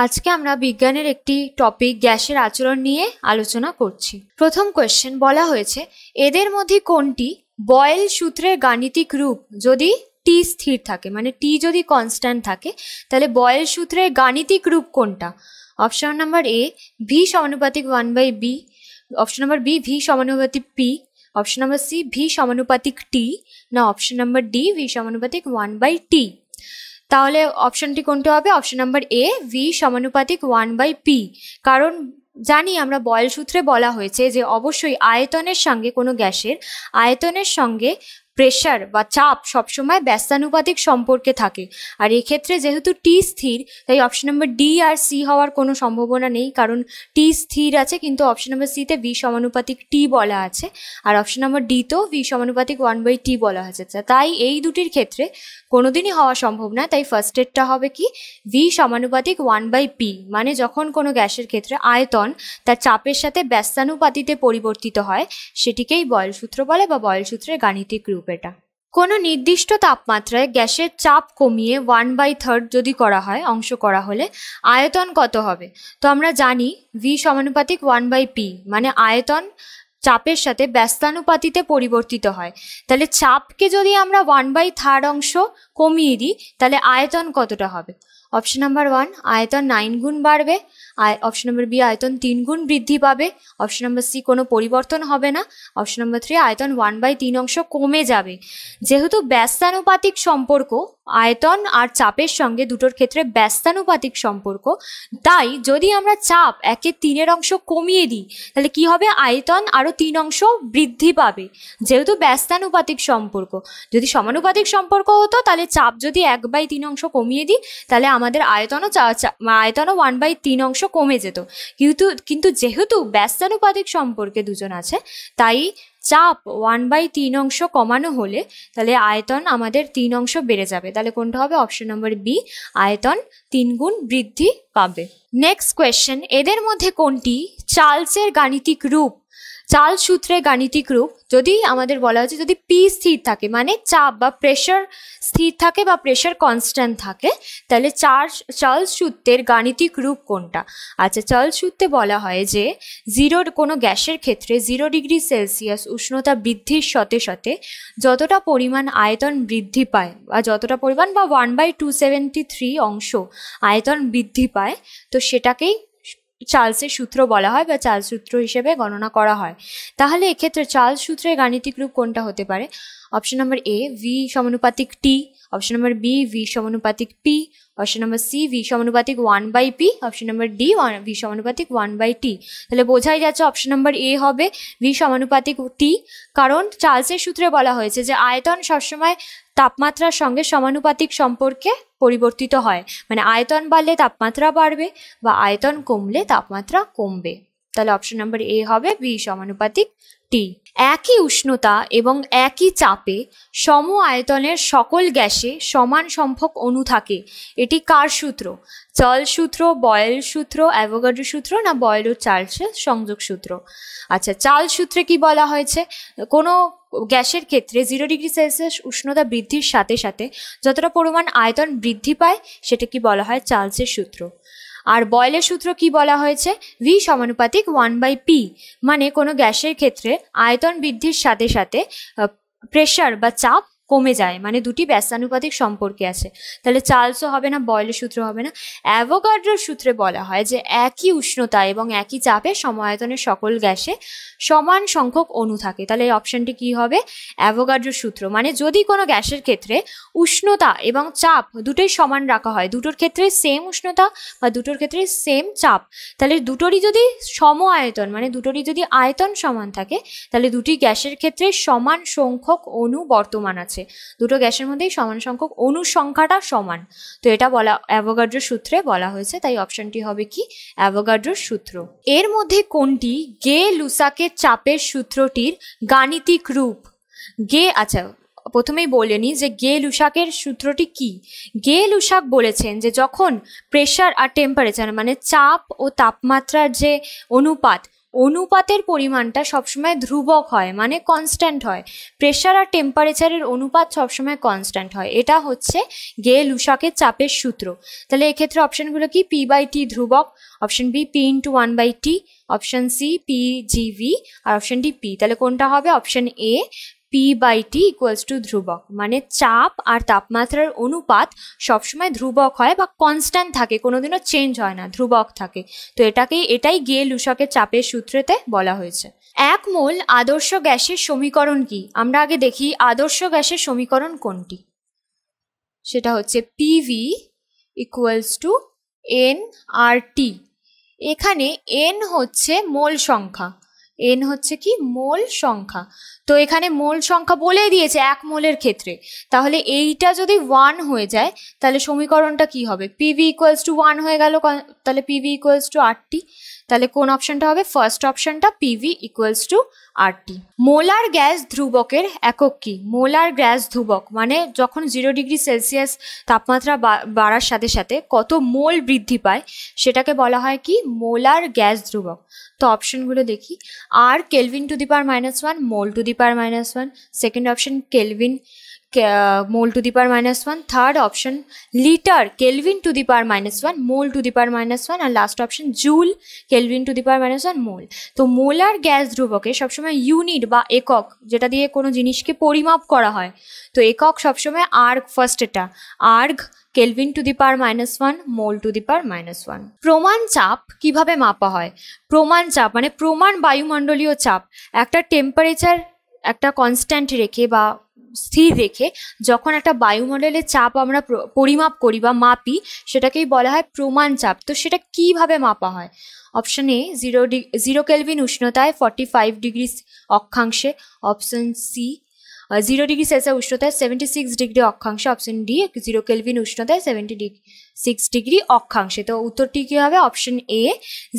আজকে আমরা বিজ্ঞানের একটি টপিক গ্যাসের আচরণ নিয়ে আলোচনা করছি। প্রথম কোয়েশ্চেন বলা হয়েছে, এদের মধ্যে কোনটি বয়েল সূত্রের গাণিতিক রূপ যদি টি স্থির থাকে, মানে টি যদি কনস্ট্যান্ট থাকে তাহলে বয়েল সূত্রের গাণিতিক রূপ কোনটা? অপশন নাম্বার এ ভি সমানুপাতিক 1/b, option number B V সমানুপাতিক P, option number C V সমানুপাতিক টি, না অপশন নাম্বার ডি ভি সমানুপাতিক 1/t। তাহলে অপশনটি কোনটা হবে? অপশন নাম্বার এ ভি সমানুপাতিক 1/p। কারণ জানি আমরা বয়েল সূত্রে বলা হয়েছে যে অবশ্যই আয়তনের সঙ্গে কোনো গ্যাসের আয়তনের সঙ্গে প্রেশার বা চাপ সবসময় ব্যস্তানুপাতিক সম্পর্কে থাকে। আর এক্ষেত্রে যেহেতু টি স্থির, তাই অপশন নাম্বার ডি আর সি হওয়ার কোনো সম্ভাবনা নেই, কারণ টি স্থির আছে কিন্তু অপশন নাম্বার সিতে ভি সমানুপাতিক টি বলা আছে, আর অপশন নাম্বার ডিতেও ভি সমানুপাতিক 1/t বলা হয়েছে। তাই এই দুটির ক্ষেত্রে কোনোদিনই হওয়া সম্ভব না। তাই ফার্স্টেরটা হবে কি ভি সমানুপাতিক 1/p, মানে যখন কোনো গ্যাসের ক্ষেত্রে আয়তন তার চাপের সাথে ব্যস্তানুপাতিতে পরিবর্তিত হয় সেটিকেই বয়েল সূত্র বলে বা বয়েল সূত্রের গাণিতিক রূপ এটা। কোনো নির্দিষ্ট তাপমাত্রায় গ্যাসের চাপ কমিয়ে 1/3 যদি করা হয়, অংশ করা হলে আয়তন কত হবে? তো আমরা জানি ভি সমানুপাতিক 1/p, মানে আয়তন চাপের সাথে ব্যস্তানুপাতিতে পরিবর্তিত হয়। তাহলে চাপকে যদি আমরা 1/3 অংশ কমিয়ে দিই তাহলে আয়তন কতটা হবে? অপশন নাম্বার 1 আয়তন 9 গুণ বাড়বে, অপশন নাম্বার বি আয়তন 3 গুণ বৃদ্ধি পাবে, অপশন নাম্বার সি কোনো পরিবর্তন হবে না, অপশন নাম্বার 3 আয়তন 1/3 অংশ কমে যাবে। যেহেতু ব্যস্তানুপাতিক সম্পর্ক আয়তন আর চাপের সঙ্গে দুটোর ক্ষেত্রে ব্যস্তানুপাতিক সম্পর্ক, তাই যদি আমরা চাপ 1/3 অংশ কমিয়ে দিই তাহলে কি হবে? আয়তন আরও 3 অংশ বৃদ্ধি পাবে। যেহেতু ব্যস্তানুপাতিক সম্পর্ক, যদি সমানুপাতিক সম্পর্ক হতো তাহলে চাপ যদি 1/3 অংশ কমিয়ে দিই তাহলে আমাদের আয়তনও 1/3 অংশ কমে যেত। কিন্তু যেহেতু ব্যস্তানুপাতিক সম্পর্কে দুজন আছে, তাই চাপ 1/3 অংশ কমানো হলে তাহলে আয়তন আমাদের 3 অংশ বেড়ে যাবে। তাহলে কোনটা হবে? অপশন নাম্বার বি আয়তন 3 গুণ বৃদ্ধি পাবে। নেক্সট কোয়েশ্চেন, এদের মধ্যে কোনটি চার্লসের গাণিতিক রূপ? চার্লস সূত্রের গাণিতিক রূপ যদি আমাদের বলা হচ্ছে যদি পি স্থির থাকে, মানে চাপ বা প্রেশার স্থির থাকে বা প্রেশার কনস্ট্যান্ট থাকে, তাহলে চার্লস সূত্রের গাণিতিক রূপ কোনটা? আচ্ছা, চার্লস সূত্রে বলা হয় যে কোনো গ্যাসের ক্ষেত্রে 0 ডিগ্রি সেলসিয়াস উষ্ণতা বৃদ্ধির সাথে সাথে যতটা পরিমাণ আয়তন বৃদ্ধি পায় বা যতটা পরিমাণ বা 1/273 অংশ আয়তন বৃদ্ধি পায়, তো সেটাকেই চার্লসের সূত্র বলা হয় বা চার্লস সূত্র হিসেবে গণনা করা হয়। তাহলে এক্ষেত্রে চার্লস সূত্রের গাণিতিক রূপ কোনটা হতে পারে? অপশন নাম্বার এ ভি সমানুপাতিক T, option number B V সমানুপাতিক P, option number C V সমানুপাতিক 1/p, option number D V সমানুপাতিক 1/t। তাহলে বোঝাই যাচ্ছে অপশন নাম্বার এ হবে ভি সমানুপাতিক টি, কারণ চার্লসের সূত্রে বলা হয়েছে যে আয়তন সবসময় তাপমাত্রার সঙ্গে সমানুপাতিক সম্পর্কে পরিবর্তিত হয়, মানে আয়তন বাড়লে তাপমাত্রা বাড়বে বা আয়তন কমলে তাপমাত্রা কমবে। তাহলে অপশন নাম্বার এ হবে ভি সমানুপাতিক টি। একই উষ্ণতা এবং একই চাপে সম আয়তনের সকল গ্যাসে সমান সংখ্যক অণু থাকে, এটি কার সূত্র? চার্লস সূত্র, বয়েল সূত্র, অ্যাভোগাড্রো সূত্র, না বয়েল ও চার্লসের সংযোগ সূত্র? আচ্ছা, চার্লস সূত্রে কি বলা হয়েছে? কোনো গ্যাসের ক্ষেত্রে 0 ডিগ্রি সেলসিয়াস উষ্ণতা বৃদ্ধির সাথে সাথে যতটা পরিমাণ আয়তন বৃদ্ধি পায় সেটা কি বলা হয়? চার্লসের সূত্র। আর বয়েলের সূত্র কি বলা হয়েছে? ভি সমানুপাতিক 1/p, মানে কোনো গ্যাসের ক্ষেত্রে আয়তন বৃদ্ধির সাথে সাথে প্রেশার বা চাপ কমে যায়, মানে দুটি ব্যস্তানুপাতিক সম্পর্কে আছে। তাহলে চার্লসও হবে না, বয়েলের সূত্র হবে না। অ্যাভোগাড্রোর সূত্রে বলা হয় যে একই উষ্ণতা এবং একই চাপে সমায়তনের সকল গ্যাসে সমান সংখ্যক অণু থাকে। তাহলে এই অপশনটি কি হবে? অ্যাভোগাড্রোর সূত্র। মানে যদি কোনো গ্যাসের ক্ষেত্রে উষ্ণতা এবং চাপ দুটোই সমান রাখা হয়, দুটোর ক্ষেত্রে সেম উষ্ণতা বা দুটোর ক্ষেত্রে সেম চাপ, তাহলে দুটোরই যদি সম আয়তন, মানে দুটোরই যদি আয়তন সমান থাকে, তাহলে দুটি গ্যাসের ক্ষেত্রে সমান সংখ্যক অণু বর্তমান আছে, দুটো গ্যাসের মধ্যেই সমান সংখ্যক অণুর সংখ্যাটা সমান। তো এটা বলা অ্যাভোগাড্রোর সূত্রে বলা হয়েছে, তাই অপশনটি হবে কি অ্যাভোগাড্রোর সূত্র। এর মধ্যে কোনটি গে-লুসাকের চাপের সূত্রটির গাণিতিক রূপ? আচ্ছা প্রথমেই বলে নিই যে গে-লুসাকের সূত্রটি কি। গে-লুসাক বলেছেন যে যখন প্রেশার আর টেম্পারেচার, মানে চাপ ও তাপমাত্রার যে অনুপাত, অনুপাতের পরিমাণটা সবসময় ধ্রুবক হয়, মানে কনস্ট্যান্ট হয়। প্রেশার আর টেম্পারেচারের অনুপাত সবসময় কনস্ট্যান্ট হয়। এটা হচ্ছে গে-লুসাকের চাপের সূত্র। তাহলে এক্ষেত্রে অপশনগুলো কি? P/T ধ্রুবক, option B P/1/T, option C P/GV, আর অপশন ডি P। তাহলে কোনটা হবে? Option A P/T equals to ধ্রুবক, মানে চাপ আর তাপমাত্রার অনুপাত সবসময় ধ্রুবক হয় বা কনস্ট্যান্ট থাকে, কোনোদিনও চেঞ্জ হয় না, ধ্রুবক থাকে। তো এটাই গে-লুসাকের চাপের সূত্রেতে বলা হয়েছে। 1 মোল আদর্শ গ্যাসের সমীকরণ কি? আমরা আগে দেখি আদর্শ গ্যাসের সমীকরণ কোনটি। সেটা হচ্ছে PV ইকুয়ালস টু nRT। এখানে n হচ্ছে মোল সংখ্যা, n হচ্ছে কি? মোল সংখ্যা। তো এখানে মোল সংখ্যা বলেই দিয়েছে 1 মোলের ক্ষেত্রে, তাহলে এইটা যদি 1 হয়ে যায় তাহলে সমীকরণটা কি হবে? PV ইকুয়ালস টু 1 হয়ে গেল, তাহলে PV ইকুয়ালস টু RT। তাহলে কোন অপশনটা হবে? ফার্স্ট অপশনটা, PV equals to RT। Molar gas ধ্রুবকের একক কি? মোলার গ্যাস ধ্রুবক মানে যখন 0 ডিগ্রি সেলসিয়াস তাপমাত্রা বাড়ার সাথে সাথে কত মোল বৃদ্ধি পায় সেটাকে বলা হয় কি? মোলার গ্যাস ধ্রুবক। তো অপশনগুলো দেখি। আর kelvin to the power -1, mole to the power -1, second option kelvin mole to the power -1, third option litre kelvin to the power -1, mole to the power -1, আর last option joule kelvin to the power -1, mole. তো molar gas ধ্রুবকে সবসময় unit বা একক, যেটা দিয়ে কোনো জিনিসকে পরিমাপ করা হয়, তো একক সবসময় আর্গ, ফার্স্ট এটা erg kelvin to the power -1, mole to the power -1। প্রমাণ চাপ কিভাবে মাপা হয়? প্রমাণ চাপ মানে প্রমাণ বায়ুমণ্ডলীয় চাপ, একটা টেম্পারেচার একটা কনস্ট্যান্ট রেখে বা স্থির রেখে যখন একটা বায়ুমণ্ডলের চাপ আমরা পরিমাপ করি বা মাপি সেটাকেই বলা হয় প্রমাণ চাপ। তো সেটা কিভাবে মাপা হয়? অপশন এ 0 কেলভিন উষ্ণতায় 45 ডিগ্রি অক্ষাংশে, অপশন সি 0 ডিগ্রি সেলসিয়াস উষ্ণতায় 76 ডিগ্রি অক্ষাংশে, অপশন ডি 0 কেলভিন উষ্ণতায় 76 ডিগ্রি অক্ষাংশে। তো উত্তরটি কী হবে? অপশন এ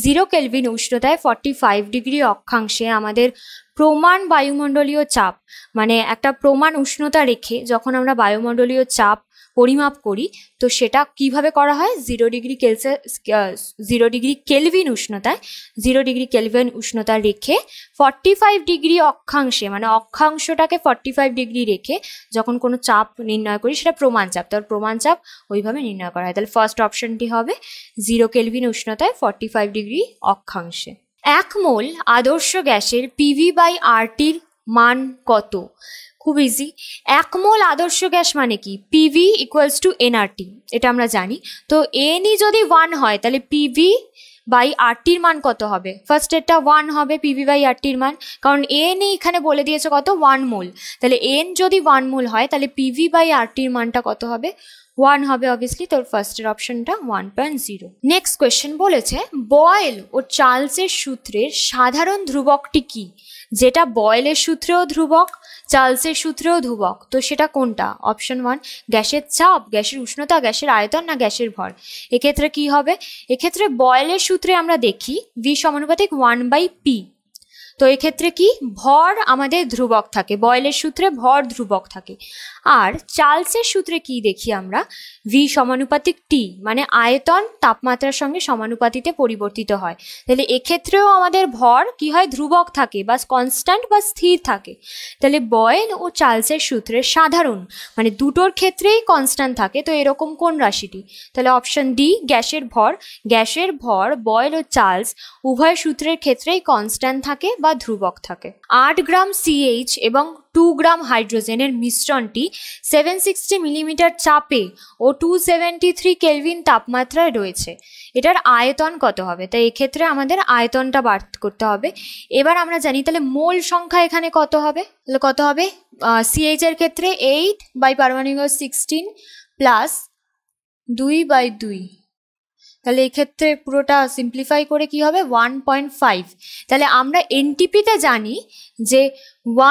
0 কেলভিন উষ্ণতায় 45 ডিগ্রি অক্ষাংশে আমাদের প্রমাণ বায়ুমণ্ডলীয় চাপ, মানে একটা প্রমাণ উষ্ণতা রেখে যখন আমরা বায়ুমণ্ডলীয় চাপ পরিমাপ করি তো সেটা কিভাবে করা হয়? 0 ডিগ্রি কেলভিন উষ্ণতায় 0 ডিগ্রি কেলভিন উষ্ণতা রেখে 45 ডিগ্রি অক্ষাংশে, মানে অক্ষাংশটাকে 45 ডিগ্রি রেখে যখন কোনো চাপ নির্ণয় করি সেটা প্রমাণ চাপ। তার প্রমাণ চাপ ওইভাবে নির্ণয় করা হয়। তাহলে ফার্স্ট অপশনটি হবে 0 কেলভিন উষ্ণতায় 45 ডিগ্রি অক্ষাংশে। 1 মোল আদর্শ গ্যাসের PV/RTর মান কত? খুব ইজি। 1 মোল আদর্শ গ্যাস মানে কি? PV ইকুয়ালস টু nRT, এটা আমরা জানি। তো nই যদি 1 হয় তাহলে PV/RTর মান কত হবে? ফার্স্ট এটা 1 হবে PV/RTর মান, কারণ n এখানে বলে দিয়েছে কত? 1 মোল। তাহলে n যদি 1 মোল হয় তাহলে PV/RTর মানটা কত হবে? 1 হবে অবভিয়াসলি। তোর ফার্স্টের অপশনটা 1.0। নেক্সট কোয়েশ্চেন বলেছে বয়েল ও চার্লসের সূত্রের সাধারণ ধ্রুবকটি কি? যেটা বয়েলের সূত্রেও ধ্রুবক, চার্লসের সূত্রেও ধ্রুবক, তো সেটা কোনটা? অপশন 1 গ্যাসের চাপ, গ্যাসের উষ্ণতা, গ্যাসের আয়তন, না গ্যাসের ভর। এক্ষেত্রে কি হবে? এক্ষেত্রে বয়েলের সূত্রে আমরা দেখি V সমানুপাতিক 1/P। তো এক্ষেত্রে কি? ভর আমাদের ধ্রুবক থাকে, বয়েলের সূত্রে ভর ধ্রুবক থাকে। আর চার্লসের সূত্রে কি দেখি আমরা? V সমানুপাতিক T, মানে আয়তন তাপমাত্রার সঙ্গে সমানুপাতিতে পরিবর্তিত হয়। তাহলে এক্ষেত্রেও আমাদের ভর কি হয়? ধ্রুবক থাকে বা কনস্ট্যান্ট বা স্থির থাকে। তাহলে বয়েল ও চার্লসের সূত্রের সাধারণ মানে দুটোর ক্ষেত্রেই কনস্ট্যান্ট থাকে। তো এরকম কোন রাশিটি? তাহলে অপশন ডি গ্যাসের ভর। গ্যাসের ভর বয়েল ও চার্লস উভয় সূত্রের ক্ষেত্রেই কনস্ট্যান্ট থাকে বা ধ্রুবক থাকে। 8 গ্রাম CH এবং 2 গ্রাম হাইড্রোজেনের মিশ্রণটি 760 মিলিমিটার চাপে ও 273 কেলভিন তাপমাত্রায় রয়েছে। এটার আয়তন কত হবে? তাই এক্ষেত্রে আমাদের আয়তনটা বার করতে হবে। এবার আমরা জানি তাহলে মোল সংখ্যা এখানে কত হবে? তাহলে কত হবে? CH এর ক্ষেত্রে 8 বাই পারমাণবিক 16 প্লাস 2/2। তাহলে এক্ষেত্রে পুরোটা সিম্পলিফাই করে কি হবে? 1.5। তাহলে আমরা এনটিপিতে জানি যে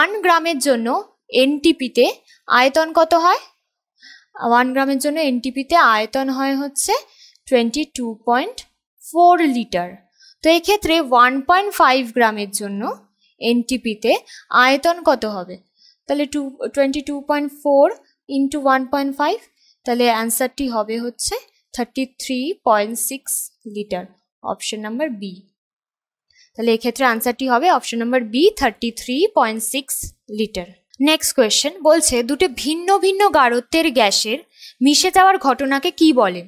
1 গ্রামের জন্য এনটিপিতে আয়তন কত হয়? 1 গ্রামের জন্য এনটিপিতে আয়তন হয় হচ্ছে 22.4 লিটার। তো এক্ষেত্রে 1.5 গ্রামের জন্য এনটিপিতে আয়তন কত হবে? তাহলে 22.4 ইন্টু 1.5, তাহলে অ্যান্সারটি হবে হচ্ছে 33.6 লিটার, অপশন নাম্বার বি। তাহলে এক্ষেত্রে আনসারটি হবে option number B 33.6 litre. Next question বলছে দুটো ভিন্ন ভিন্ন গাঢ়ত্বের গ্যাসের মিশে যাওয়ার ঘটনাকে কি বলে?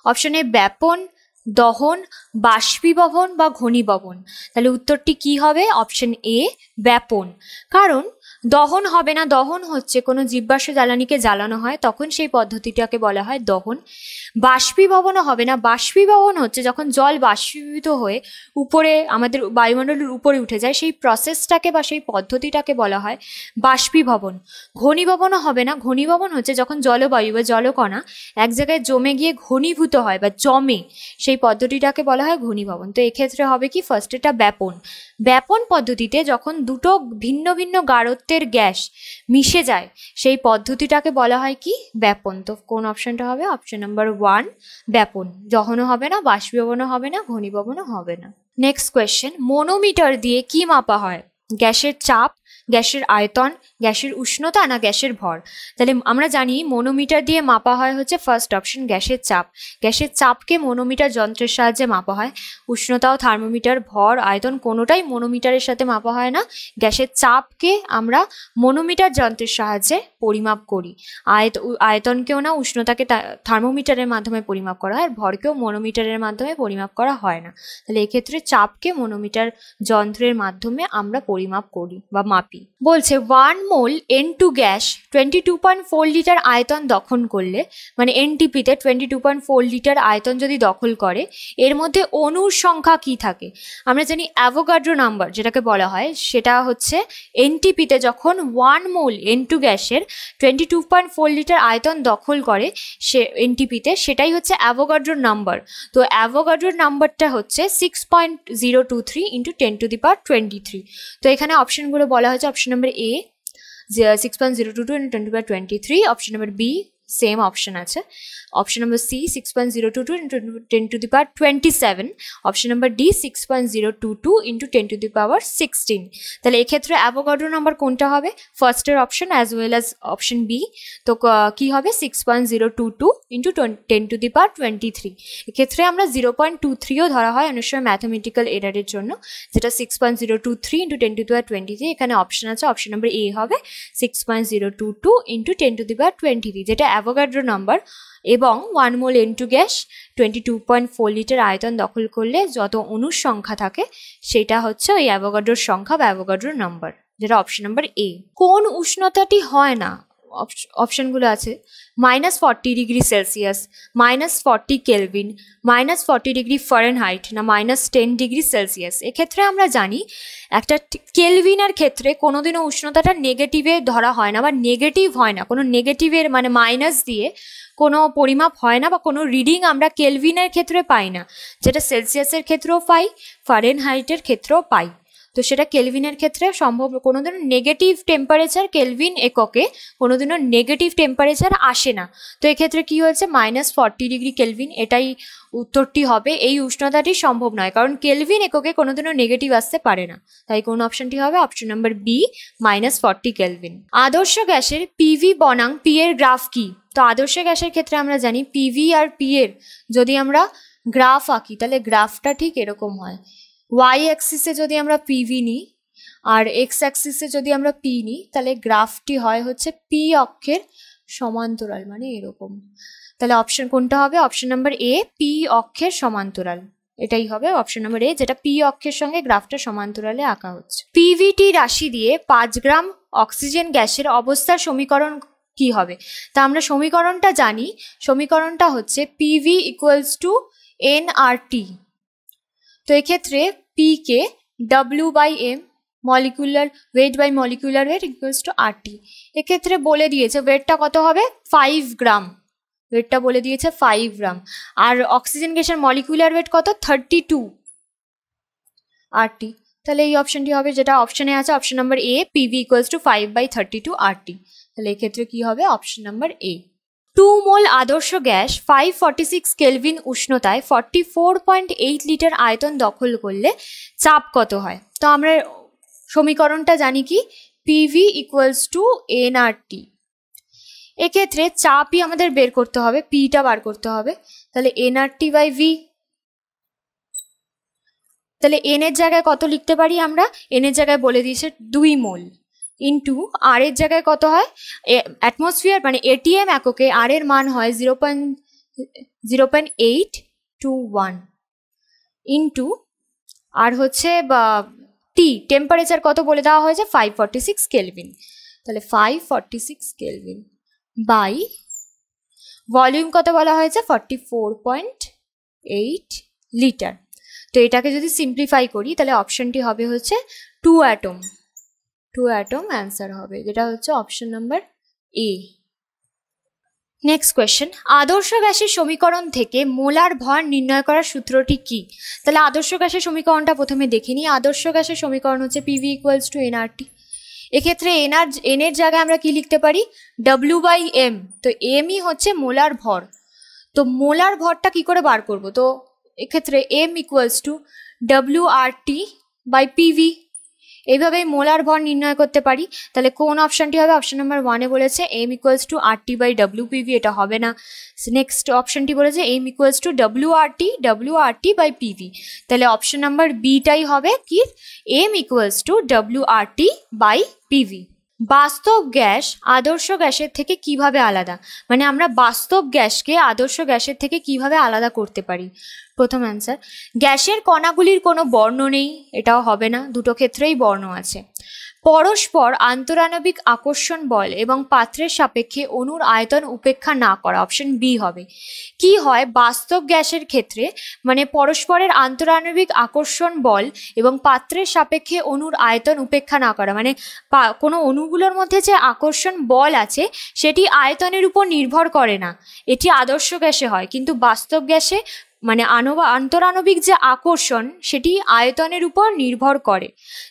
অপশন এ ব্যাপন, দহন, বাষ্পীভবন বা ঘনীভবন। তাহলে উত্তরটি কি হবে? অপশন এ ব্যাপন। কারণ দহন হবে না, দহন হচ্ছে কোনো জীবাশ্ম জ্বালানিকে জ্বালানো হয় তখন সেই পদ্ধতিটাকে বলা হয় দহন। বাষ্পীভবনও হবে না, বাষ্পীভবন হচ্ছে যখন জল বাষ্পীভূত হয়ে উপরে আমাদের বায়ুমণ্ডলের উপরে উঠে যায়, সেই প্রসেসটাকে বা সেই পদ্ধতিটাকে বলা হয় বাষ্পীভবন। ঘনীভবনও হবে না, ঘনীভবন হচ্ছে যখন জলবায়ু বা জলকণা এক জায়গায় জমে গিয়ে ঘনীভূত হয় বা জমে, সেই পদ্ধতিটাকে বলা হয় ঘনীভবন। তো এক্ষেত্রে হবে কি ফার্স্ট এটা ব্যাপন। ব্যাপন পদ্ধতিতে যখন দুটো ভিন্ন ভিন্ন গাঢ়ত্বের গ্যাস মিশে যায় সেই পদ্ধতিটাকে বলা হয় কি? ব্যাপন। তো কোন অপশনটা হবে? অপশন নাম্বার 1 ব্যাপন। দহনও হবে না, বাষ্পীভবনও হবে না, ঘনীভবনও হবে না। নেক্সট কোয়েশ্চেন, মনোমিটার দিয়ে কি মাপা হয়? গ্যাসের চাপ, গ্যাসের আয়তন, গ্যাসের উষ্ণতা না গ্যাসের ভর? তাহলে আমরা জানি মনোমিটার দিয়ে মাপা হয় হচ্ছে ফার্স্ট অপশন গ্যাসের চাপ। গ্যাসের চাপকে মনোমিটার যন্ত্রের সাহায্যে মাপা হয়। উষ্ণতাও থার্মোমিটার, ভর, আয়তন কোনোটাই মনোমিটারের সাথে মাপা হয় না। গ্যাসের চাপকে আমরা মনোমিটার যন্ত্রের সাহায্যে পরিমাপ করি। আয়তনকেও না, উষ্ণতাকে থার্মোমিটারের মাধ্যমে পরিমাপ করা হয়, আর ভরকেও মনোমিটারের মাধ্যমে পরিমাপ করা হয় না। তাহলে এক্ষেত্রে চাপকে মনোমিটার যন্ত্রের মাধ্যমে আমরা পরিমাপ করি বা মাপি। বলছে 1 মোল N2 গ্যাস 22.4 লিটার আয়তন দখল করলে, মানে এনটিপিতে 22.4 লিটার আয়তন যদি দখল করে, এর মধ্যে অণুর সংখ্যা কি থাকে? আমরা জানি অ্যাভোগাড্রো নাম্বার যেটাকে বলা হয়, সেটা হচ্ছে এনটিপিতে যখন 1 মোল N2 গ্যাসের 22.4 লিটার আয়তন দখল করে সে এনটিপিতে, সেটাই হচ্ছে অ্যাভোগাড্রো নাম্বার। তো অ্যাভোগাড্রোর নাম্বারটা হচ্ছে 6.023 × 10⁻23। তো এখানে অপশনগুলো বলা হয়েছে option number A 6.022 × 10⁻23, option number B same option আছে, option number C 6.022 × 10⁻27, option number D 6.022 × 10⁻16। তাহলে এক্ষেত্রে অ্যাভোগাড্রো নাম্বার কোনটা হবে? ফার্স্টের option as well as option B. তো কি হবে? 6.022 × 10⁻23। এক্ষেত্রে আমরা 0.23ও ধরা হয় অনেক সময় ম্যাথমেটিক্যাল এরারের জন্য, যেটা 6.023 × 10⁻23। এখানে অপশন আছে, অপশন নাম্বার এ হবে 6.022 × 10⁻23, যেটা অ্যাভোগাড্রো নাম্বার। এবং 1 মোল N2 গ্যাস 22.4 লিটার আয়তন দখল করলে যত অণুর সংখ্যা থাকে সেটা হচ্ছে ওই অ্যাভোগাড্রোর সংখ্যা বা অ্যাভোগাড্রো নাম্বার, যেটা অপশন নাম্বার এ। কোন উষ্ণতাটি হয় না? অপশনগুলো আছে -40°C, -40 কেলভিন, -40°F না -10°C। এক্ষেত্রে আমরা জানি একটা কেলভিনের ক্ষেত্রে কোনোদিনও উষ্ণতাটা নেগেটিভে ধরা হয় না বা নেগেটিভ হয় না, কোনো নেগেটিভের মানে মাইনাস দিয়ে কোনো পরিমাপ হয় না বা কোনো রিডিং আমরা কেলভিনের ক্ষেত্রে পাই না, যেটা সেলসিয়াসের ক্ষেত্রেও পাই, ফারেনহাইটের ক্ষেত্রেও পাই। তো সেটা কেলভিনের ক্ষেত্রে সম্ভব, কোনোদিনও নেগেটিভ টেম্পারেচার কেলভিন এককে কোনোদিনও নেগেটিভ টেম্পারেচার আসে না। তো এক্ষেত্রে কি হয়েছে? -40° কেলভিন, এটাই উত্তরটি হবে। এই উষ্ণতাটি সম্ভব নয়, কারণ কেলভিন এককে কোনোদিনও নেগেটিভ আসতে পারে না। তাই কোন অপশনটি হবে? Option number B -40 kelvin. আদর্শ গ্যাসের পিভি বনাম পি এর গ্রাফ কি? তো আদর্শ গ্যাসের ক্ষেত্রে আমরা জানি পিভি আর পি এর যদি আমরা গ্রাফ আঁকি তাহলে গ্রাফটা ঠিক এরকম হয়। ওয়াই অ্যাক্সিসে যদি আমরা পিভি নিই আর এক্স অ্যাক্সিসে যদি আমরা পি নিই, তাহলে গ্রাফটি হয় হচ্ছে পি অক্ষের সমান্তরাল, মানে এরকম। তাহলে অপশন কোনটা হবে? অপশন নাম্বার এ পি অক্ষের সমান্তরাল, এটাই হবে অপশন নাম্বার এ, যেটা পি অক্ষের সঙ্গে গ্রাফটা সমান্তরালে আঁকা হচ্ছে। পিভিটি রাশি দিয়ে 5 গ্রাম অক্সিজেন গ্যাসের অবস্থার সমীকরণ কি হবে? তা আমরা সমীকরণটা জানি, সমীকরণটা হচ্ছে পিভি = nRT। তো এক্ষেত্রে পি কে W/m molecular weight by molecular weight = RT। এক্ষেত্রে বলে দিয়েছে ওয়েটটা কত হবে? 5 গ্রাম, ওয়েটটা বলে দিয়েছে 5 গ্রাম। আর অক্সিজেন গ্যাসের মলিকুলার ওয়েট কত? 32 RT। তাহলে এই অপশনটি হবে, যেটা অপশনে আছে অপশন নাম্বার এ পিভি = 5/32 RT। তাহলে এক্ষেত্রে কি হবে? অপশন নাম্বার এ। 2 মোল আদর্শ গ্যাস 546 কেলভিন উষ্ণতায় 44.8 লিটার আয়তন দখল করলে চাপ কত হয়? তো আমরা সমীকরণটা জানি কি? PV = nRT। এক্ষেত্রে চাপই আমাদের বের করতে হবে, পিটা বার করতে হবে। তাহলে nRT/v তাহলে এন এর জায়গায় কত লিখতে পারি আমরা? এন এর জায়গায় বলে দিয়েছে 2 মোল ইন্টু আর এর জায়গায় কত হয়, অ্যাটমসফিয়ার মানে এটিএম এককে আর এর মান হয় 0.821 ইন্টু আর হচ্ছে টি টেম্পারেচার কত বলে দেওয়া হয়েছে 546 কেলভিন। তাহলে 546 কেলভিন বাই ভলিউম কত বলা হয়েছে 44.8 লিটার। তো এটাকে যদি সিম্পলিফাই করি তাহলে অপশনটি হবে হচ্ছে 2 অ্যাটম অ্যান্সার হবে, যেটা হচ্ছে অপশন নাম্বার এ। নেক্সট কোয়েশ্চেন, আদর্শ গ্যাসের সমীকরণ থেকে মোলার ভর নির্ণয় করার সূত্রটি কি? তাহলে আদর্শ গ্যাসের সমীকরণটা প্রথমে দেখে নিই। আদর্শ গ্যাসের সমীকরণ হচ্ছে পিভি ইকুয়ালস টু এনআরটি। এক্ষেত্রে এন এর জায়গায় আমরা কি লিখতে পারি W/m। তো এমই হচ্ছে মোলার ভর। তো মোলার ভরটা কি করে বার করব? তো এক্ষেত্রে m ইকুয়ালস টু WRT/PV, এইভাবেই মোলার ভর নির্ণয় করতে পারি। তাহলে কোন অপশনটি হবে? অপশন নাম্বার 1-এ বলেছে m ইকুয়ালস টু RT/WPV, এটা হবে না। নেক্সট অপশনটি বলেছে m ইকুয়ালস টু WRT/PV, তাহলে অপশন নাম্বার বিটাই হবে কি m ইকুয়ালস টু WRT/PV। বাস্তব গ্যাস আদর্শ গ্যাসের থেকে কিভাবে আলাদা? মানে আমরা বাস্তব গ্যাসকে আদর্শ গ্যাসের থেকে কিভাবে আলাদা করতে পারি? প্রথম অ্যান্সার, গ্যাসের কণাগুলির কোনো বর্ণ নেই, এটাও হবে না, দুটো ক্ষেত্রেই বর্ণ আছে। পরস্পর আন্তরাণবিক আকর্ষণ বল এবং পাত্রের সাপেক্ষে অণুর আয়তন উপেক্ষা না করা, অপশন বি হবে। কি হয় বাস্তব গ্যাসের ক্ষেত্রে? মানে পরস্পরের আন্তরাণবিক আকর্ষণ বল এবং পাত্রের সাপেক্ষে অণুর আয়তন উপেক্ষা না করা, মানে কোনো অণুগুলোর মধ্যে যে আকর্ষণ বল আছে সেটি আয়তনের উপর নির্ভর করে না, এটি আদর্শ গ্যাসে হয়। কিন্তু বাস্তব গ্যাসে মানে আন্তরাণবিক যে আকর্ষণ সেটি আয়তনের উপর নির্ভর করে।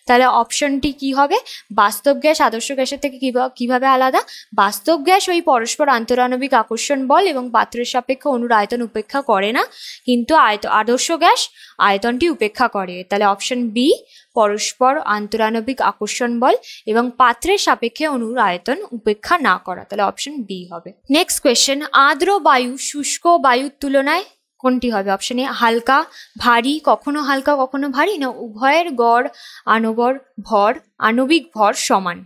তাহলে অপশনটি কি হবে? বাস্তব গ্যাস আদর্শ গ্যাসের থেকে কিভাবে আলাদা? বাস্তব গ্যাস ওই পরস্পর আন্তরাণবিক আকর্ষণ বল এবং পাত্রের সাপেক্ষে অণুর আয়তন উপেক্ষা করে না, কিন্তু আদর্শ গ্যাস আয়তনটি উপেক্ষা করে। তাহলে অপশন বি, পরস্পর আন্তরাণবিক আকর্ষণ বল এবং পাত্রের সাপেক্ষে অণুর আয়তন উপেক্ষা না করা, তাহলে অপশন বি হবে। নেক্সট কোয়েশ্চেন, আর্দ্র বায়ু শুষ্ক বায়ুর তুলনায় কোনটি হবে? অপশন এ হালকা, ভারী, কখনো হালকা কখনো ভারী, না উভয়ের গড় আণবিক ভর সমান।